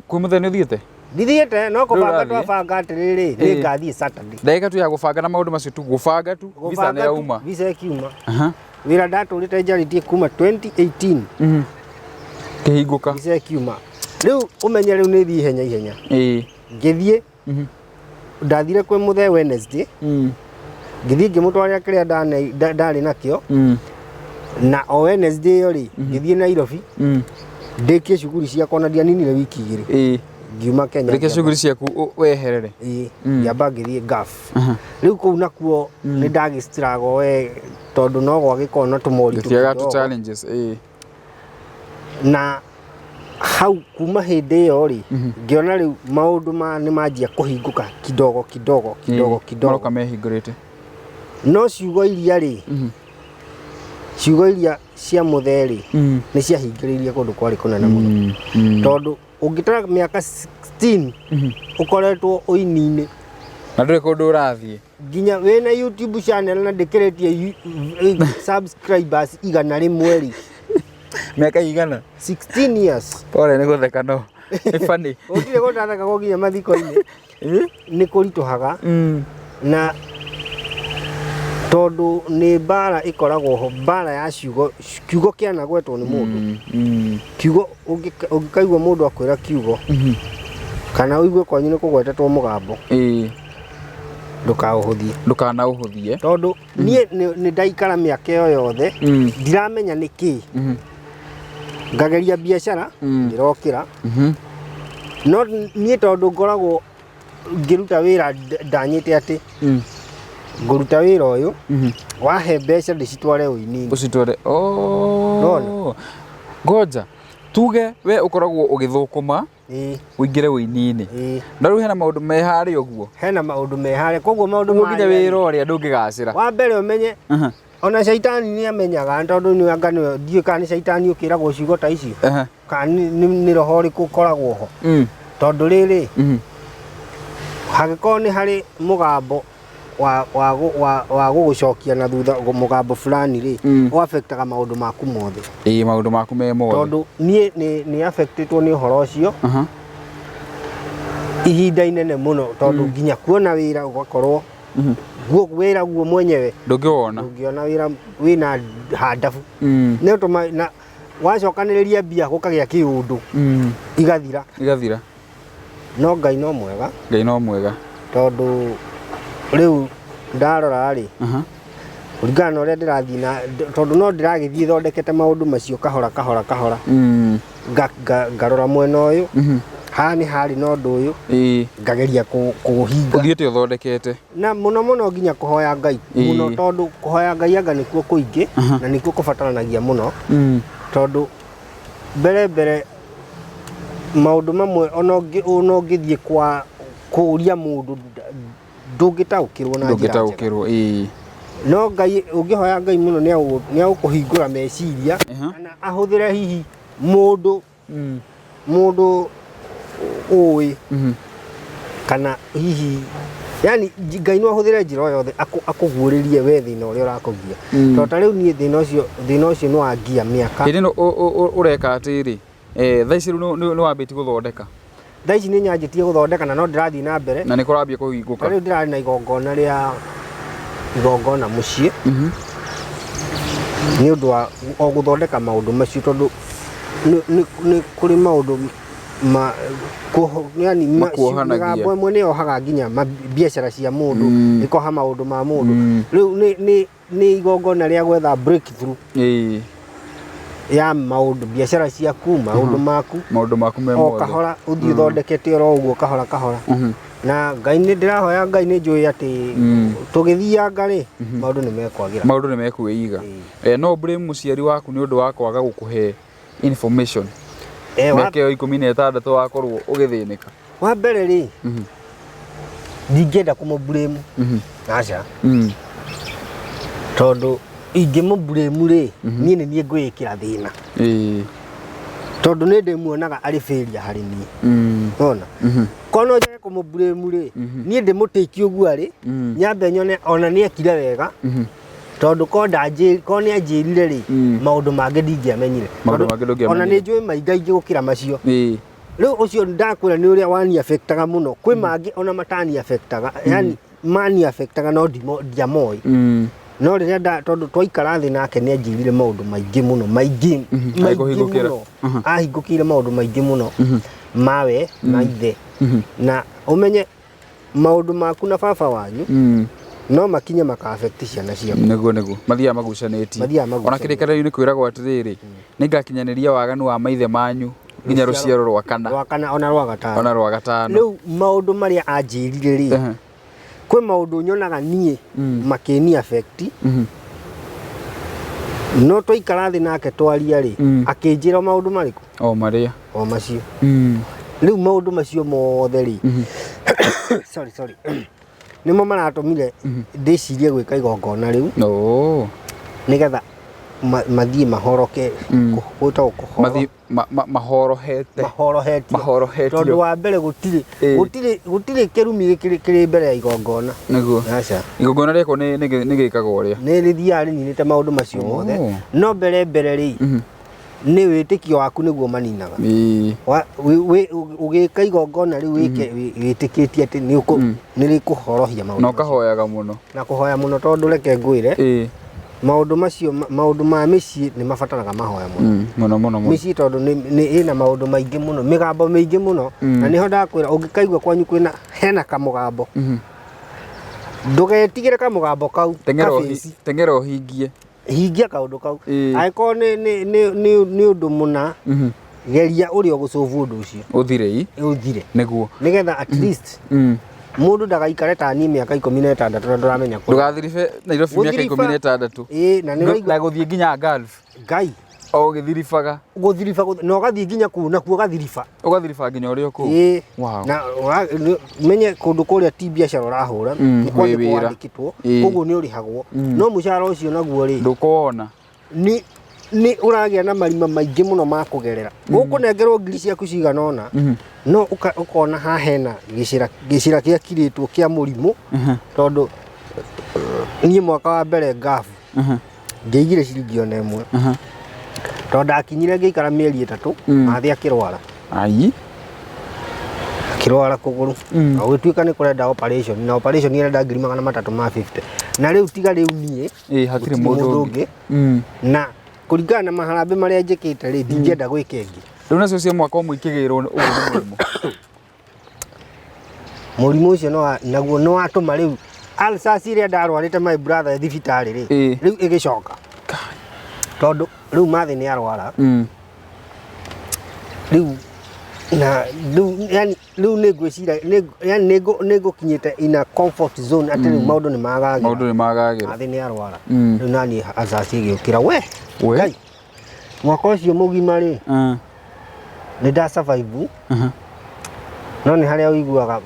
kwĩ mũthee nĩ ũthiĩte ndithiĩte no kũbanga twabanga atĩrĩrĩ nĩ ngathiĩ Saturday ndagĩka tu ya gũbanga na maũndũ macio tu gũbanga tu visa nĩ yauma visa ĩkiuma wĩra ndatũrĩte njarĩtie kuma 2018 kĩhingũka visa ĩkiuma rĩu ũmenye rĩu nĩ thiĩ ihenya ngĩthiĩ ndathire kwĩ mũthee Wednesday ngĩthiĩ ngĩmũtwarĩra kĩrĩa ndarĩ nakĩo na o Wednesday ĩyo rĩ ngĩthiĩ Nairobi ndĩkie cuguri ciakwa na ndianinire wiki igĩrĩ ngiuma Kenya ndĩkie cuguri ciaku weherere ngĩamba ngĩthiĩ gaf rĩu kũu nakuo nĩ ndagĩstruggle we tondũ no gwagĩkorwo na tũmoritũ challenges na hau kuma hĩndĩ ĩyo rĩ ngĩona rĩu maũndũ nĩ manjia kũhingũka kidogo maroka mehingũrĩte no ciugo iria rĩ ciugo iria cia mũthee rĩ nĩ ciahingĩrĩirie kũndũ kwarĩ kũnene mũno tondũ ũngĩtara mĩaka 16 ũkoretwo ũini-inĩ na ndũrĩ kũndũ ũrathiĩ nginya wĩna YouTube channel na ndĩkĩrĩtie subscribers 100 rĩ mĩaka igana 16 years pore nĩ gũtheka no nĩ funny ũtirĩ gũtatheka gũkinya mathiko-inĩ nĩ kũritũhaga na tondũ nĩ mbara ĩkoragwo ho mbara ya kiugo kĩanagwetwo nĩ mũndũ kiugo ũngĩkaigua mũndũ akwĩra kiugo kana ũigue kwanyu nĩ kũgwetetwo mũgambo ndũkanaũhũthie tondũ niĩ nĩ ndaikara mĩaka ĩyo yothe ndiramenya nĩkĩ ngageria biacara ndĩrokĩra no niĩ tondũ ngoragwo ngĩruta wĩra ndanyĩte atĩ ngũruta wĩra ũyũ wahe mbeca ndĩcitware ũini-inĩ ũcitware ngoja tuge we ũkoragwo ũgĩthũkũma ũingĩre ũini-inĩ na rĩu hena maũndũ meharĩ ũguo hena maũndũ meharĩ koguo maũndũ nginya wĩra ũrĩa ndũngĩgacĩra wa mbere ũmenye ona caitani nĩ amenyaga tondũ nĩ anga nĩ ndiũ kana nĩ caitani ũkĩragwo ciugo ta icio kana nĩ roho rĩkũ ũkoragwo ho tondũ rĩrĩ hagĩkorwo nĩ harĩ mũgambo wa gũgũcokia na thutha mũgambo fulani rĩ ũaffectaga maũndũ maku mothe maũndũ maku me mothe tondũ niĩ nĩ affectĩtwo nĩ ũhoro ũcio ihinda inene mũno tondũ nginya kuona wĩra ũgakorwo wĩra guo mwenyewe ndũngĩona wĩra wĩna handabu nĩ ũtũma na wacokanĩrĩria mbia gũkagĩa kĩũndũ igathira no Ngai no mwega tondũ rĩu ndarora rĩ kũringana na ũrĩa ndĩrathiĩ na tondũ no ndĩragĩthiĩ thondekete maũndũ macio kahora ngarora mwena ũyũ hani hari no ndu uyu ngageria kuhinga uthiete uthondekete na muno nginya kuhoya Ngai muno tondu kuhoya Ngai anga nikuo kuingi na nikuo kubataranagia muno tondu mbere maundu mamwe ona ngithie kwa kuria mundu ndungitaukirwo na njira no Ngai ungihoya Ngai muno ni akuhingura meciria kana ahuthire hihi mundu oi kana hihi yani Ngai no ahuthire njira yothe akuguririe we thina uria urakugia to ta riu ni thina ucio no angia miaka hindi no ureka atiri thaici no wambiti guthondeka thaici ni nyanjitie guthondeka na no ndirathii na mbere na ni kurambia kuhinguka riu ndirari na igongona mucii ni undu wa guthondeka maundu macio tondu ni kuri maundu yani migambo imwe ni ohaga nginya biacara cia mundu ikoha maundu ma mundu riu ni igongona ria gwetha breakthrough ya maundu biacara ciaku maundu maku memo kahora uthii thondekete oro uguo kahora na Ngai ni ndirahoya Ngai ni njui ati tugithianga ri maundu ni mekuiga no blame muciari waku ni undu wa kwaga gukuhe information meke 16 wakorwo ugithinika wa mbere ri ndingenda kumublame acha tondu ingimublame ri nie ni ngwikira thina tondu ni ndimuonaga ari failure hari ni ona kono nje kumublame ri nie ndimutiki uguo ari nyambe nyone ona ni ekire wega tondu ko ni anjirire ri maundu mangi ndingiamenyire ona ni njui maingaingi gukira macio riu ucio ndakwira ni uria wani affectaga muno kwi mangi ona matani affectaga yani mani affectaga no ndiamoi no riria tondu twaikara thi nake ni anjirire maundu maingi muno maingi ahingukire maundu maingi muno mawe maithe na umenye maundu maku na baba wanyu no makinye maka affect ciana ciaku neguo mathia magucanĩtie ona kĩrĩkanĩro nĩ kwĩragwo atĩrĩrĩ nĩngakinyaniria waganu wa maithe manyu nginya rũciaro rwa kana ona rwa gatano rĩu maũndũ marĩa anjĩrire rĩ kwĩ maũndũ nyonaga niĩ makĩni affect no twaikara thĩ nake twaria rĩ akĩnjĩra maũndũ marĩkũ o macio rĩu maũndũ macio mothe rĩ sorry nimo maratumire ndicirie gwika igongona riu nigetha mathie mahoroke kuhota kuhoro mahorohete tondu wa mbere gutire kirumi kiri mbere ya igongona niguo acha igongona riko ni gikagwo ria ni rithia ninite maundu macio mothe no mbere ri ni witikio waku niguo maninaga ugika igongona riu witikitie ati ni rikuhorohia maundu no kahoyaga muno na kuhoya muno tondu reke ngwire maundu macio maundu ma micii ni mabataraga mahoya muno micii tondu ni ina maundu maingi muno migambo maingi muno na niho ndakwira ungikaigua kwanyu kwina hena kamugambo ndugetigire kamugambo kau tengera uhingie hingia kaundu kau aiko ni undu muna geria uri ogucovu undu ucio uthire niguo nigetha at least mundu ndagaikare ta ni miaka 16 tondu ndamenya ko ndugathirife Nairobi miaka 16 na ni guthie nginya Gulf Ngai o githirifaga no gathie nginya ku na kuo gathirifa nginya uri ku wow na menye kundu kuria ti biacara urahura ni kwandikitwo koguo ni urihagwo no mushara ucio naguo ri ndukuona ni uragia na marima maingi muno ma kugerera ukunengerwo ngiri ciaku ciganona no ukona ha hena gicira kia kiritwo kia murimu tondu nie mwaka wa mbere ngafu ngeigire ciringi ona imwe tondu akinyire ngeikara mieri 3 mathi akirwara kirwara kuguru agituika ni kurenda operation na operation ni renda ngiri 350 na riu tiga riu nie hatire mundu ungi na kuringana na maharambe maria njikite ri ndingenda gwika ingi riu nacio cia mwaka umwe ikigirwo murimu ucio naguo no atuma riu alsasi ria ndarwarite my brother thibitari ri riu igicoka tondu riu mathi ni arwara riu na yani nä ngwĩcira yani nä ngå kinyä ina comfort zone atä rä u maå ndå nä magagä athä nä arwara rä u naniä acaci gä å kä ra we ngai mwaka å cio må gima rä nä nda survive no nä harä a å iguaga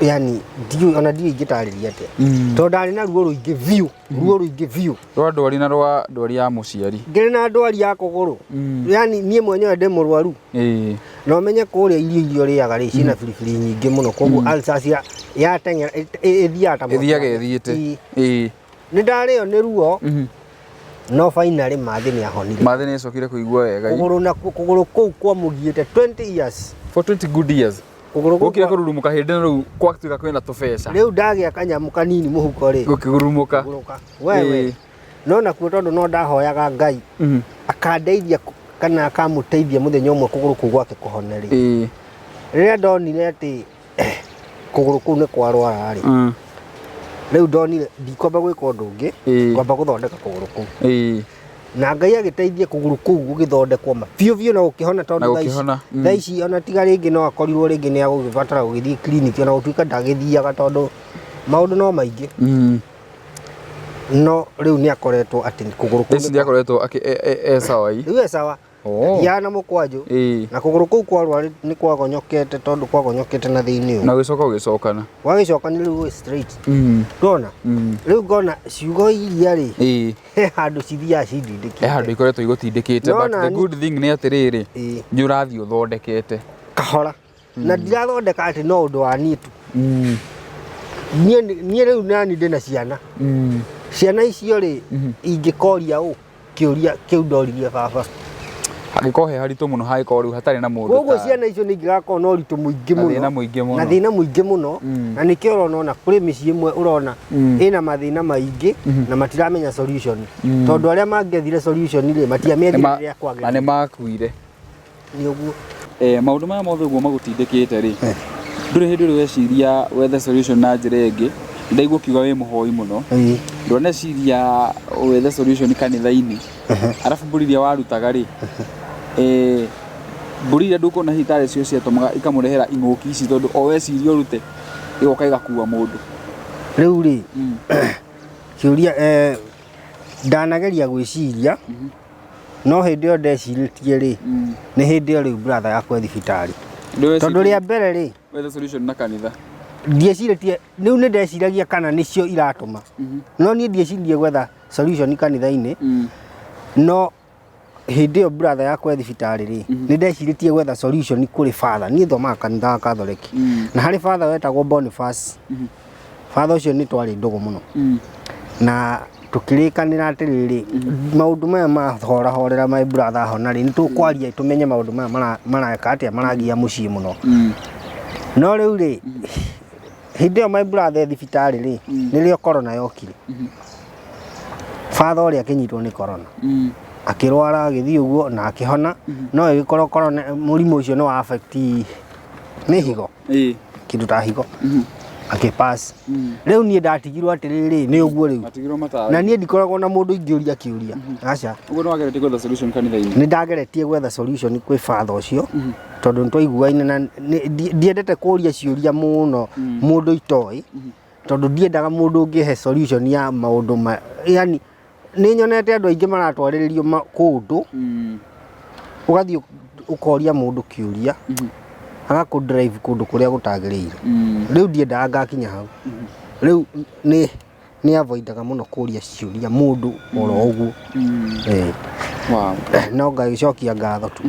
yani ona ndiå ingä tarä ria atä tondå ndarä na ruo rå ingä biå ruo rå ingä biå rwa ndwari na rwa ndwari ya må ciari ngä na ndwari ya kå gå rå yani niä mwenyewe ndä må rwaru no menye kå rä a irio rä aga rä cina biribiri nyingä må no koguo yateng'era ĩthiaga ĩthiĩte nĩ ndarĩ o nĩ ruo no finally mathĩ nĩ ahonire mathĩ nĩ acokire kũigua wega kũgũrũ kũu kwa mũgiĩte 20 years for 20 good years gũkire kũrurumũka hĩndĩ rĩu gwatuĩka kwĩna tũbeca rĩu ndagĩa kanyamũ kanini mũhuko rĩ gũkĩgurumũka wewe no nakuo tondũ no ndahoyaga Ngai akandeithia kana akamũteithia mũthenya ũmwe kũgũrũ kũu gwake kũhone rĩ rĩrĩa ndonire atĩ kũgũrũ kũu nĩ kwarwara rĩ rĩu ndonire ndikwamba gwĩka ũndũ ũngĩ kwamba gũthondeka kũgũrũ kũu na Ngai agĩteithia kũgũrũ kũu gũgĩthondekwo biũ na gũkĩhona tondũ thaa ici ona tiga rĩngĩ no akorirwo rĩngĩ nĩ agũgĩbatara gũgĩthiĩ kiriniki ona gũtuĩka ndagĩthiaga tondũ maũndũ no maingĩ no rĩu nĩ akoretwo atĩ kũgũrũ kũu nĩ akoretwo sawa rĩu sawa yana mũkwanjũ na kũgũrũ kũu kwarwa nĩ kwagonyokete tondũ kwagonyokete na thĩinĩ na gĩcoka ũgĩcokana wagĩcokana rĩu straight ndona rĩu ngona ciugo iria rĩ he handũ cithiaga cindindĩkĩte he handũ ikoretwo igũtindĩkĩte but the good thing nĩ atĩrĩrĩ nĩ ũrathiĩ ũthondekete kahora na ndirathondeka atĩ no ũndũ wa niĩ tu niĩ rĩu nani ndĩ na ciana icio rĩ ingĩkoria ũ kĩũria kĩu ndoririe baba hagĩkorwo he haritũ mũno hagĩkorwo rĩu hatarĩ na mũndũ koguo ciana icio nĩ ingĩgakorwo na ũritũ mũingĩ mũno na thĩna mũingĩ mũno na nĩkĩo ũrona ona kũrĩ mĩciĩ ĩmwe ũrona ĩna mathĩna maingĩ na matiramenya solution tondũ arĩa mangĩethire solution rĩ matiamethire rĩrĩa kwagĩrĩire na nĩ makuire nĩ ũguo maũndũ maya mothe ũguo magũtindĩkĩte rĩ ndũrĩ hĩndĩ ũrĩ weciria wethe solution na njĩra ĩngĩ ndaigua kiuga wĩ mũhoi mũno ndwaneciria wethe solution kanitha-inĩ arabu mbũri iria warutaga rĩ mbũri iria ndũkuona hitarĩ cio ciatũmaga ikamũrehera ing'ũki ici tondũ o weciria ũrute ĩgoka ĩgakua mũndũ rĩu rĩ kĩũria ndanageria gwĩciria no hĩndĩ ĩyo ndecirĩtie rĩ nĩ hĩndĩ ĩyo rĩu brother yakwa thibitarĩ tondũ rĩa mbere rĩ wethe solution na kanitha ndiecirĩtie rĩu nĩ ndeciragia kana nĩcio iratũma no niĩ ndieciririe gwetha solution kanitha-inĩ no hĩndĩ ĩyo brother yakwa thibitarĩ rĩ nĩ ndecirĩtie gwetha solution kũrĩ father niĩ thomaga kanitha wa Catholic na harĩ father wetagwo Boniface father ũcio nĩ twarĩ ndũgũ mũno na tũkĩrĩkanĩra atĩrĩrĩ maũndũ maya mahorahorera my brother hona rĩ nĩ tũkwaria tũmenye maũndũ maya mareka atĩa maragia mũciĩ mũno no rĩu rĩ hĩndĩ ĩyo my brother thibitarĩ rĩ nĩrĩo corona yokire father ũrĩa akĩnyitwo nĩ corona akĩrwara agĩthiĩ ũguo na akĩhona no ĩgĩkorwo corona mũrimũ ũcio no affect nĩ higo kĩndũ ta higo akĩpass rĩu niĩ ndatigirwo atĩrĩrĩ nĩ ũguo rĩu na niĩ ndikoragwo na mũndũ ingĩũria kĩũria aca ũguo no ageretie gwetha solution kanitha-inĩ nĩ ndageretie gwetha solution kwĩ father ũcio tondũ nĩtwaiguaine na ndiendete kũria ciũria mũno mũndũ itoĩ tondũ ndiendaga mũndũ ũngĩhe solution ya maũndũ yani nĩ nyonete andũ aingĩ maratwarĩrĩrio kũndũ ũgathiĩ ũkoria mũndũ kĩũria agakũ drive kũndũ kũrĩa gũtagĩrĩire rĩu ndiendaga ngakinya hau rĩu nĩ avoidaga mũno kũria ciũria mũndũ oro ũguo no ngagĩcokia ngatho tu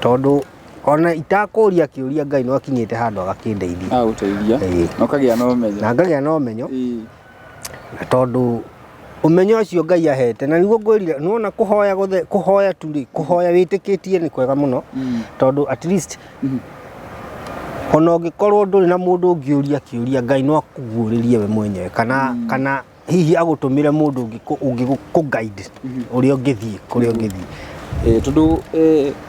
tondũ ona itakũria kĩũria Ngai no akinyĩte handũ agakĩndeithia agũteithia na ũkagĩa na ũmenyo na ngagĩa na ũmenyo na tondũ ũmenyo ũcio Ngai ahete na nĩguo ngwĩrire nĩwona kũhoya tu rĩ kũhoya wĩtĩkĩtie nĩ kwega mũno tondũ at least ona ũngĩkorwo ndũrĩ na mũndũ ũngĩũria kĩũria Ngai no akũguũrĩrie we mwenyewe kana hihi agũtũmĩre mũndũ ũngĩ kũ-guide ũrĩa ũngĩthiĩ kũrĩa ũngĩthiĩ tondũ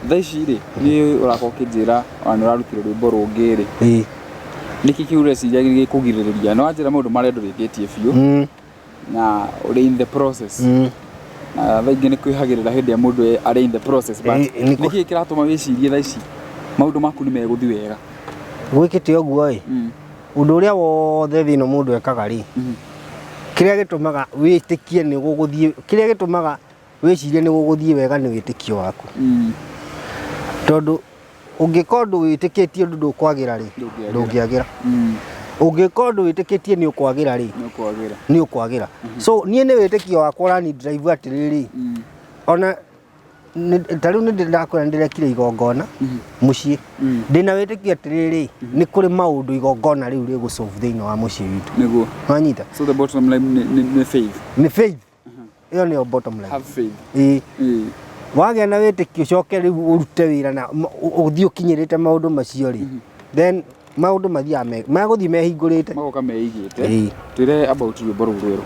thaa ici rĩ nĩ ũrakorwo ũkĩnjĩra ona nĩ ũrarutire rwĩmbo rũngĩ rĩ nĩkĩ kĩu ũreciria gĩkũgirĩrĩria no wanjĩra maũndũ marĩa ndũrĩkĩtie biũ na ũrĩ in the process na thaa ingĩ nĩ kwĩhagĩrĩra hĩndĩ ya mũndũ arĩ in the process but nĩkĩ kĩratũma wĩcirie thaa ici maundu maku ni meguthi wega gwikite oguo undu uria wothe thino mundu ekaga ri kiria gitumaga witikie ni guguthie kiria gitumaga wicirie ni guguthie wega ni witikio waku tondu ungikorwo witikitie undu ndukwagira ri ndungiagira ungikorwo witikitie ni ukwagira ri ni ukwagira so nie ni witikio wakwa rani drive atiriri ona tariu ni ndirakwira ndirekire igongona mucii ndina witikio atiriri ni kuri maundu igongona riu ri gusolve thini wa mucii witu niguo wanyita so the bottom line ni faith ni faith iyo ni bottom line have faith wagĩa na wĩtĩkio coke rĩu ũrute wĩra na ũthiĩ ũkinyĩrĩte maũndũ macio rĩ then maũndũ mathiaga magũthiĩ mehingũrĩte magoka meigĩte twĩre about rwĩmbo rũu rwerũ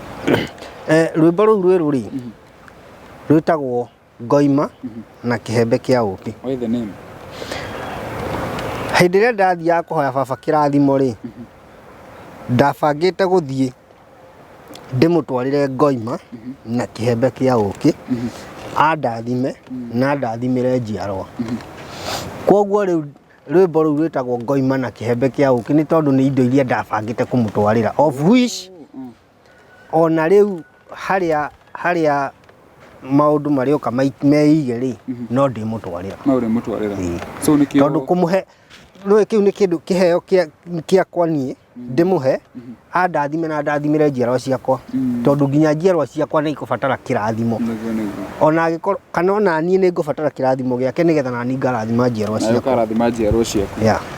rwĩmbo rũu rwerũ rĩ rwĩtagwo ngoima na kĩhembe kĩa ũkĩ the name hĩndĩ ĩrĩa ndathiaga kũhoya baba kĩrathimo rĩ ndabangĩte gũthiĩ ndĩmũtwarĩre ngoima na kĩhembe kĩa ũkĩ andathime na ndathimire njiarwa koguo riu rwĩmbo rũu rwĩtagwo ngoima na kĩhembe kĩa ũkĩ nĩ tondũ nĩ indo iria ndabangĩte kũmũtwarĩra of which ona rĩu harĩa maũndũ marĩoka meige rĩ no ndĩmũtwarĩra so nĩkĩo tondũ kũmũhe kĩu nĩ kĩndũ kĩheo kĩakwa niĩ ndĩmũhe andathime na ndathimire njiarwa ciakwa tondu nginya njiarwa ciakwa nĩ ikũbatara kĩrathimo ona angĩkorwo kana ona niĩ nĩ ngũbatara kĩrathimo gĩake nĩgetha nani ngarathima njiarwa ciakwa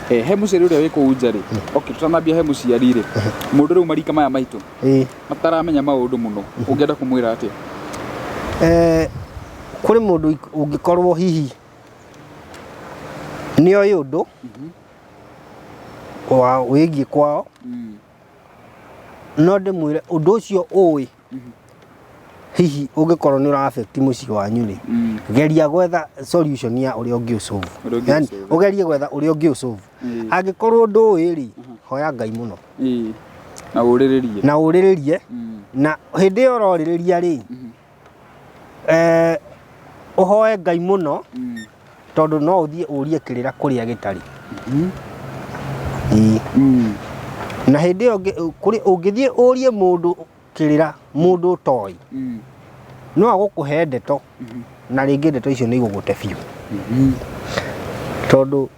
he mũciari ũrĩa wĩ kũu nja rĩ tutanambia he mũciari rĩ mũndũ rĩu marika maya maitũ mataramenya maũndũ mũno ũngĩenda kũmwĩra atĩa kũrĩ mũndũ ũngĩkorwo hihi nĩoĩ ũndũ wĩgiĩ kwao no ndĩmwĩre ũndũ ũcio ũĩ hihi ũngĩkorwo nĩ ũra affect mũciĩ wanyu rĩ geria gwetha solution ya ũrĩa ũngĩũsolve yani ũgerie gwetha ũrĩa ũngĩũsolve angĩkorwo ũndũ ũĩ rĩ hoya Ngai mũno na ũrĩrĩrie na hĩndĩ ĩyo ũrorĩrĩria rĩ ũhoe Ngai mũno tondu no uthie urie kirira kuria gitari na hindi yo kuri ungithie urie mundu kirira mundu toy no agukuhe ndeto na ringi ndeto icio ni igugute biu tondu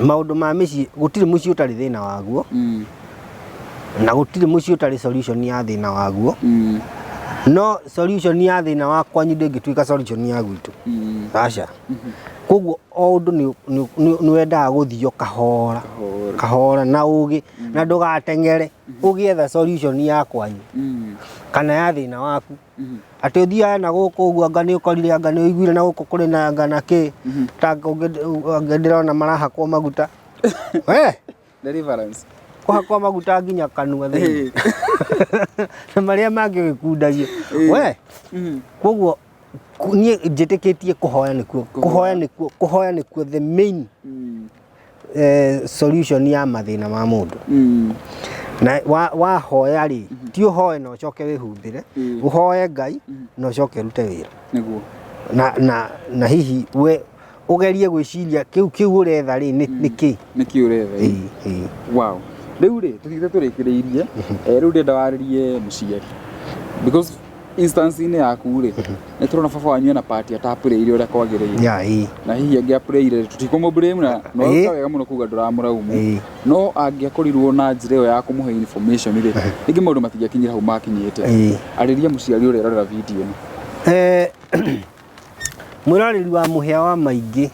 maundu ma micii gutiri mucii utari thina waguo na gutiri mucii utari solution ya thina waguo no solution ya thina wakwa nyu ndingituika solution ya gwitu aca koguo o undu ni wendaga guthio kahora na ugi na ndugatengere ugietha solution ya kwanyu kana ya thina waku ati uthia na guku uguo anga ni ukorire anga ni uiguire na guku kuri na anga na ki ta ndirona marahakwo maguta deliverance kwa maguta nginya kanua thĩ na maria mangĩ wĩkundagio we koguo niĩ njĩtĩkĩtie kũhoya nĩkuo the main solution ya mathĩna ma mũndũ na wahoya rĩ ti ũhoe na ũcoke wĩhumbĩre ũhoe Ngai na ũcoke ũrute wĩra na hihi we ugerie gwĩciria kiu uretha rĩ nĩkĩ uretha wow riu ri tuthite turikiriirie riu ndenda waririe muciari because instance ine yaku ri ni turona baba wanyu na party atapurire uria kwagiriire na hihi angiapurire tutikomublame na no wega muno kuga nduramuraumu no angiakorirwo na njira yo ya kumuhe information ri ingi maundu matigakinyira hau makinyite ariria muciari uria rora video ino mwirariri wa muhia wa maingi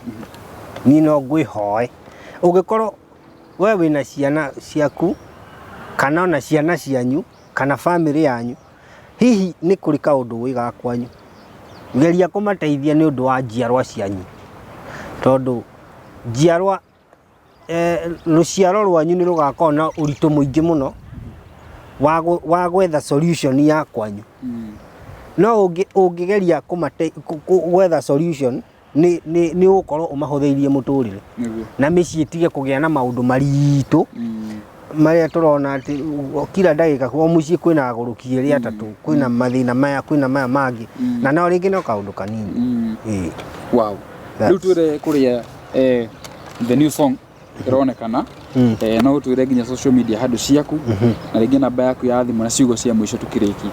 ni no ngwihoe ungikorwo we wina ciana ciaku kana ona ciana cianyu kana family yanyu hihi ni kuri kaundu wiga kwanyu geria kumateithia ni undu wa njiarwa cianyu tondu njiarwa ruciaro rwanyu ni rugakorwo na uritu muingi muno wa gwetha solution ya kwanyu no ungigeria gwetha solution ni ukorwo umahutheirie muturire na micii tige kugia na maundu maritu maria turona ati kila ndagika kwa mucii kwina aguruki eri atatu kwina mathina maya kwina maya mangi na no ringi no kaundu kanini wow riu twire kuria the new song ironekana no tuire nginya social media handle ciaku na ringi namba yaku ya thimu na ciugo cia mwisho tukiriki.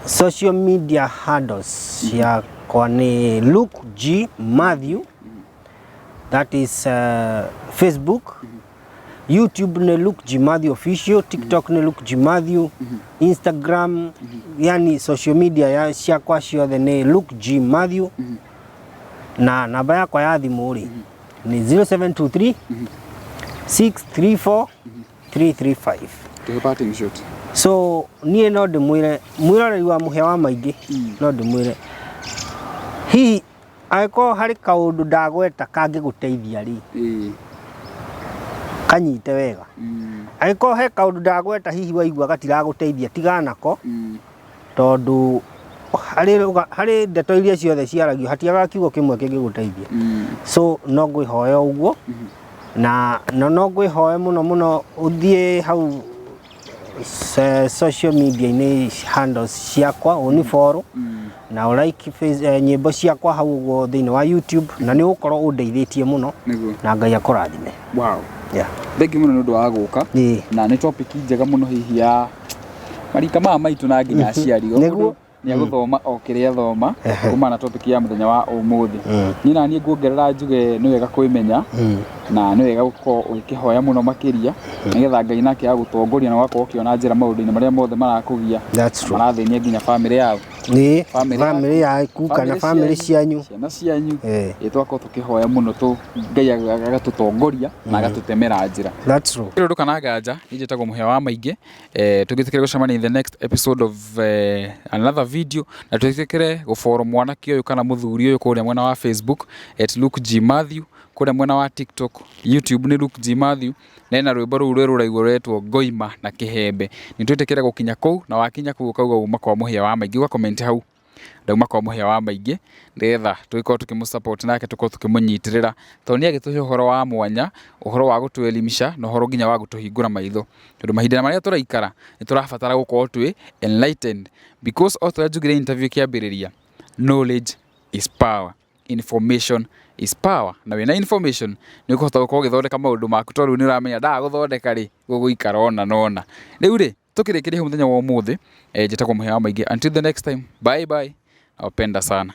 Social media handles yakwa ni Luke G Matthew, that is Facebook, YouTube ni Luke G Matthew official, TikTok ni Luke G Matthew, Instagram, yani social media ya ciakwa ciothe ni Luke G Matthew, na namba yakwa ya thimu ri ni 0723 634 335. Tuhepating shot. So niye no ndimwire mwiroreri wa muhia wa maingi no ndimwire hihi aiko hari kaundu ndagweta kangiguteithia ri kanyite wega aiko he kaundu ndagweta hihi waigua gatiraguteithia tiganako tondu hari ndeto iria ciothe ciaragio hatiaga kiugo kimwe kingiguteithia so no ngwihoya uguo na no ngwihoya muno uthie hau social media ni handles ciakwa uni follow na like nyimbo ciakwa hau go thini wa YouTube na ni ukorwo undeithĩtie muno na Ngai akũrathime. Wow. Thank you muno nĩ ũndũ wa gũka na nĩ topic njega muno hihi ya marika maitu na nginya aciari o ni aguthoma o kiria thoma kuma na topic ya muthenya wa umuthi ni na ni nguongerera njuge ni wega kwimenya na ni wega gukorwo ukihoya muno makiria nigetha Ngai nake agutongoria na wakorwo ukiona njira maundu-ini maria mothe marakugia marathĩnia nginya family yao ni family yaku kana family cianyu ciana itwako tukihoya muno tu Ngai agatutongoria na agatutemera njira. That's true. Ndu kana ganja njitagwo muhia wa maingi tugitikire gucemania in the next episode of another video na tugitikire gufollow mwanaki uyu kana muthuri uyu kuria mwena wa Facebook @Luke G Matthew, kuria mwena wa TikTok, YouTube ni Luke G Matthew na rwimbo ruru ruraigwo retwo Ngoima na Kihembe. Ni twitikire gukinya kou na wakinya kou ukauga uma kwa muhia wa maingi, uga comment hau ndauma kwa muhia wa maingi ndetha tugikorwo tukimusupport nake tukorwo tukimunyitirira toni agituhe uhoro wa mwanya, uhoro wa gutuelimisha na uhoro nginya wa gutuhingura maitho tondu mahinda maria turaikara ni turabatara gukorwo twi enlightened because author jugire interview kiambiriria knowledge is power, information is power. Na wena information ni ukuhota gukorwo githondeka maundu maku tondu ni uramenya guthondeka ri guguikara ona nona riu ri tukirikiria muthenya wa umuthi njitagwo muhia wa maingi. Until the next time, bye bye. Nawapenda sana.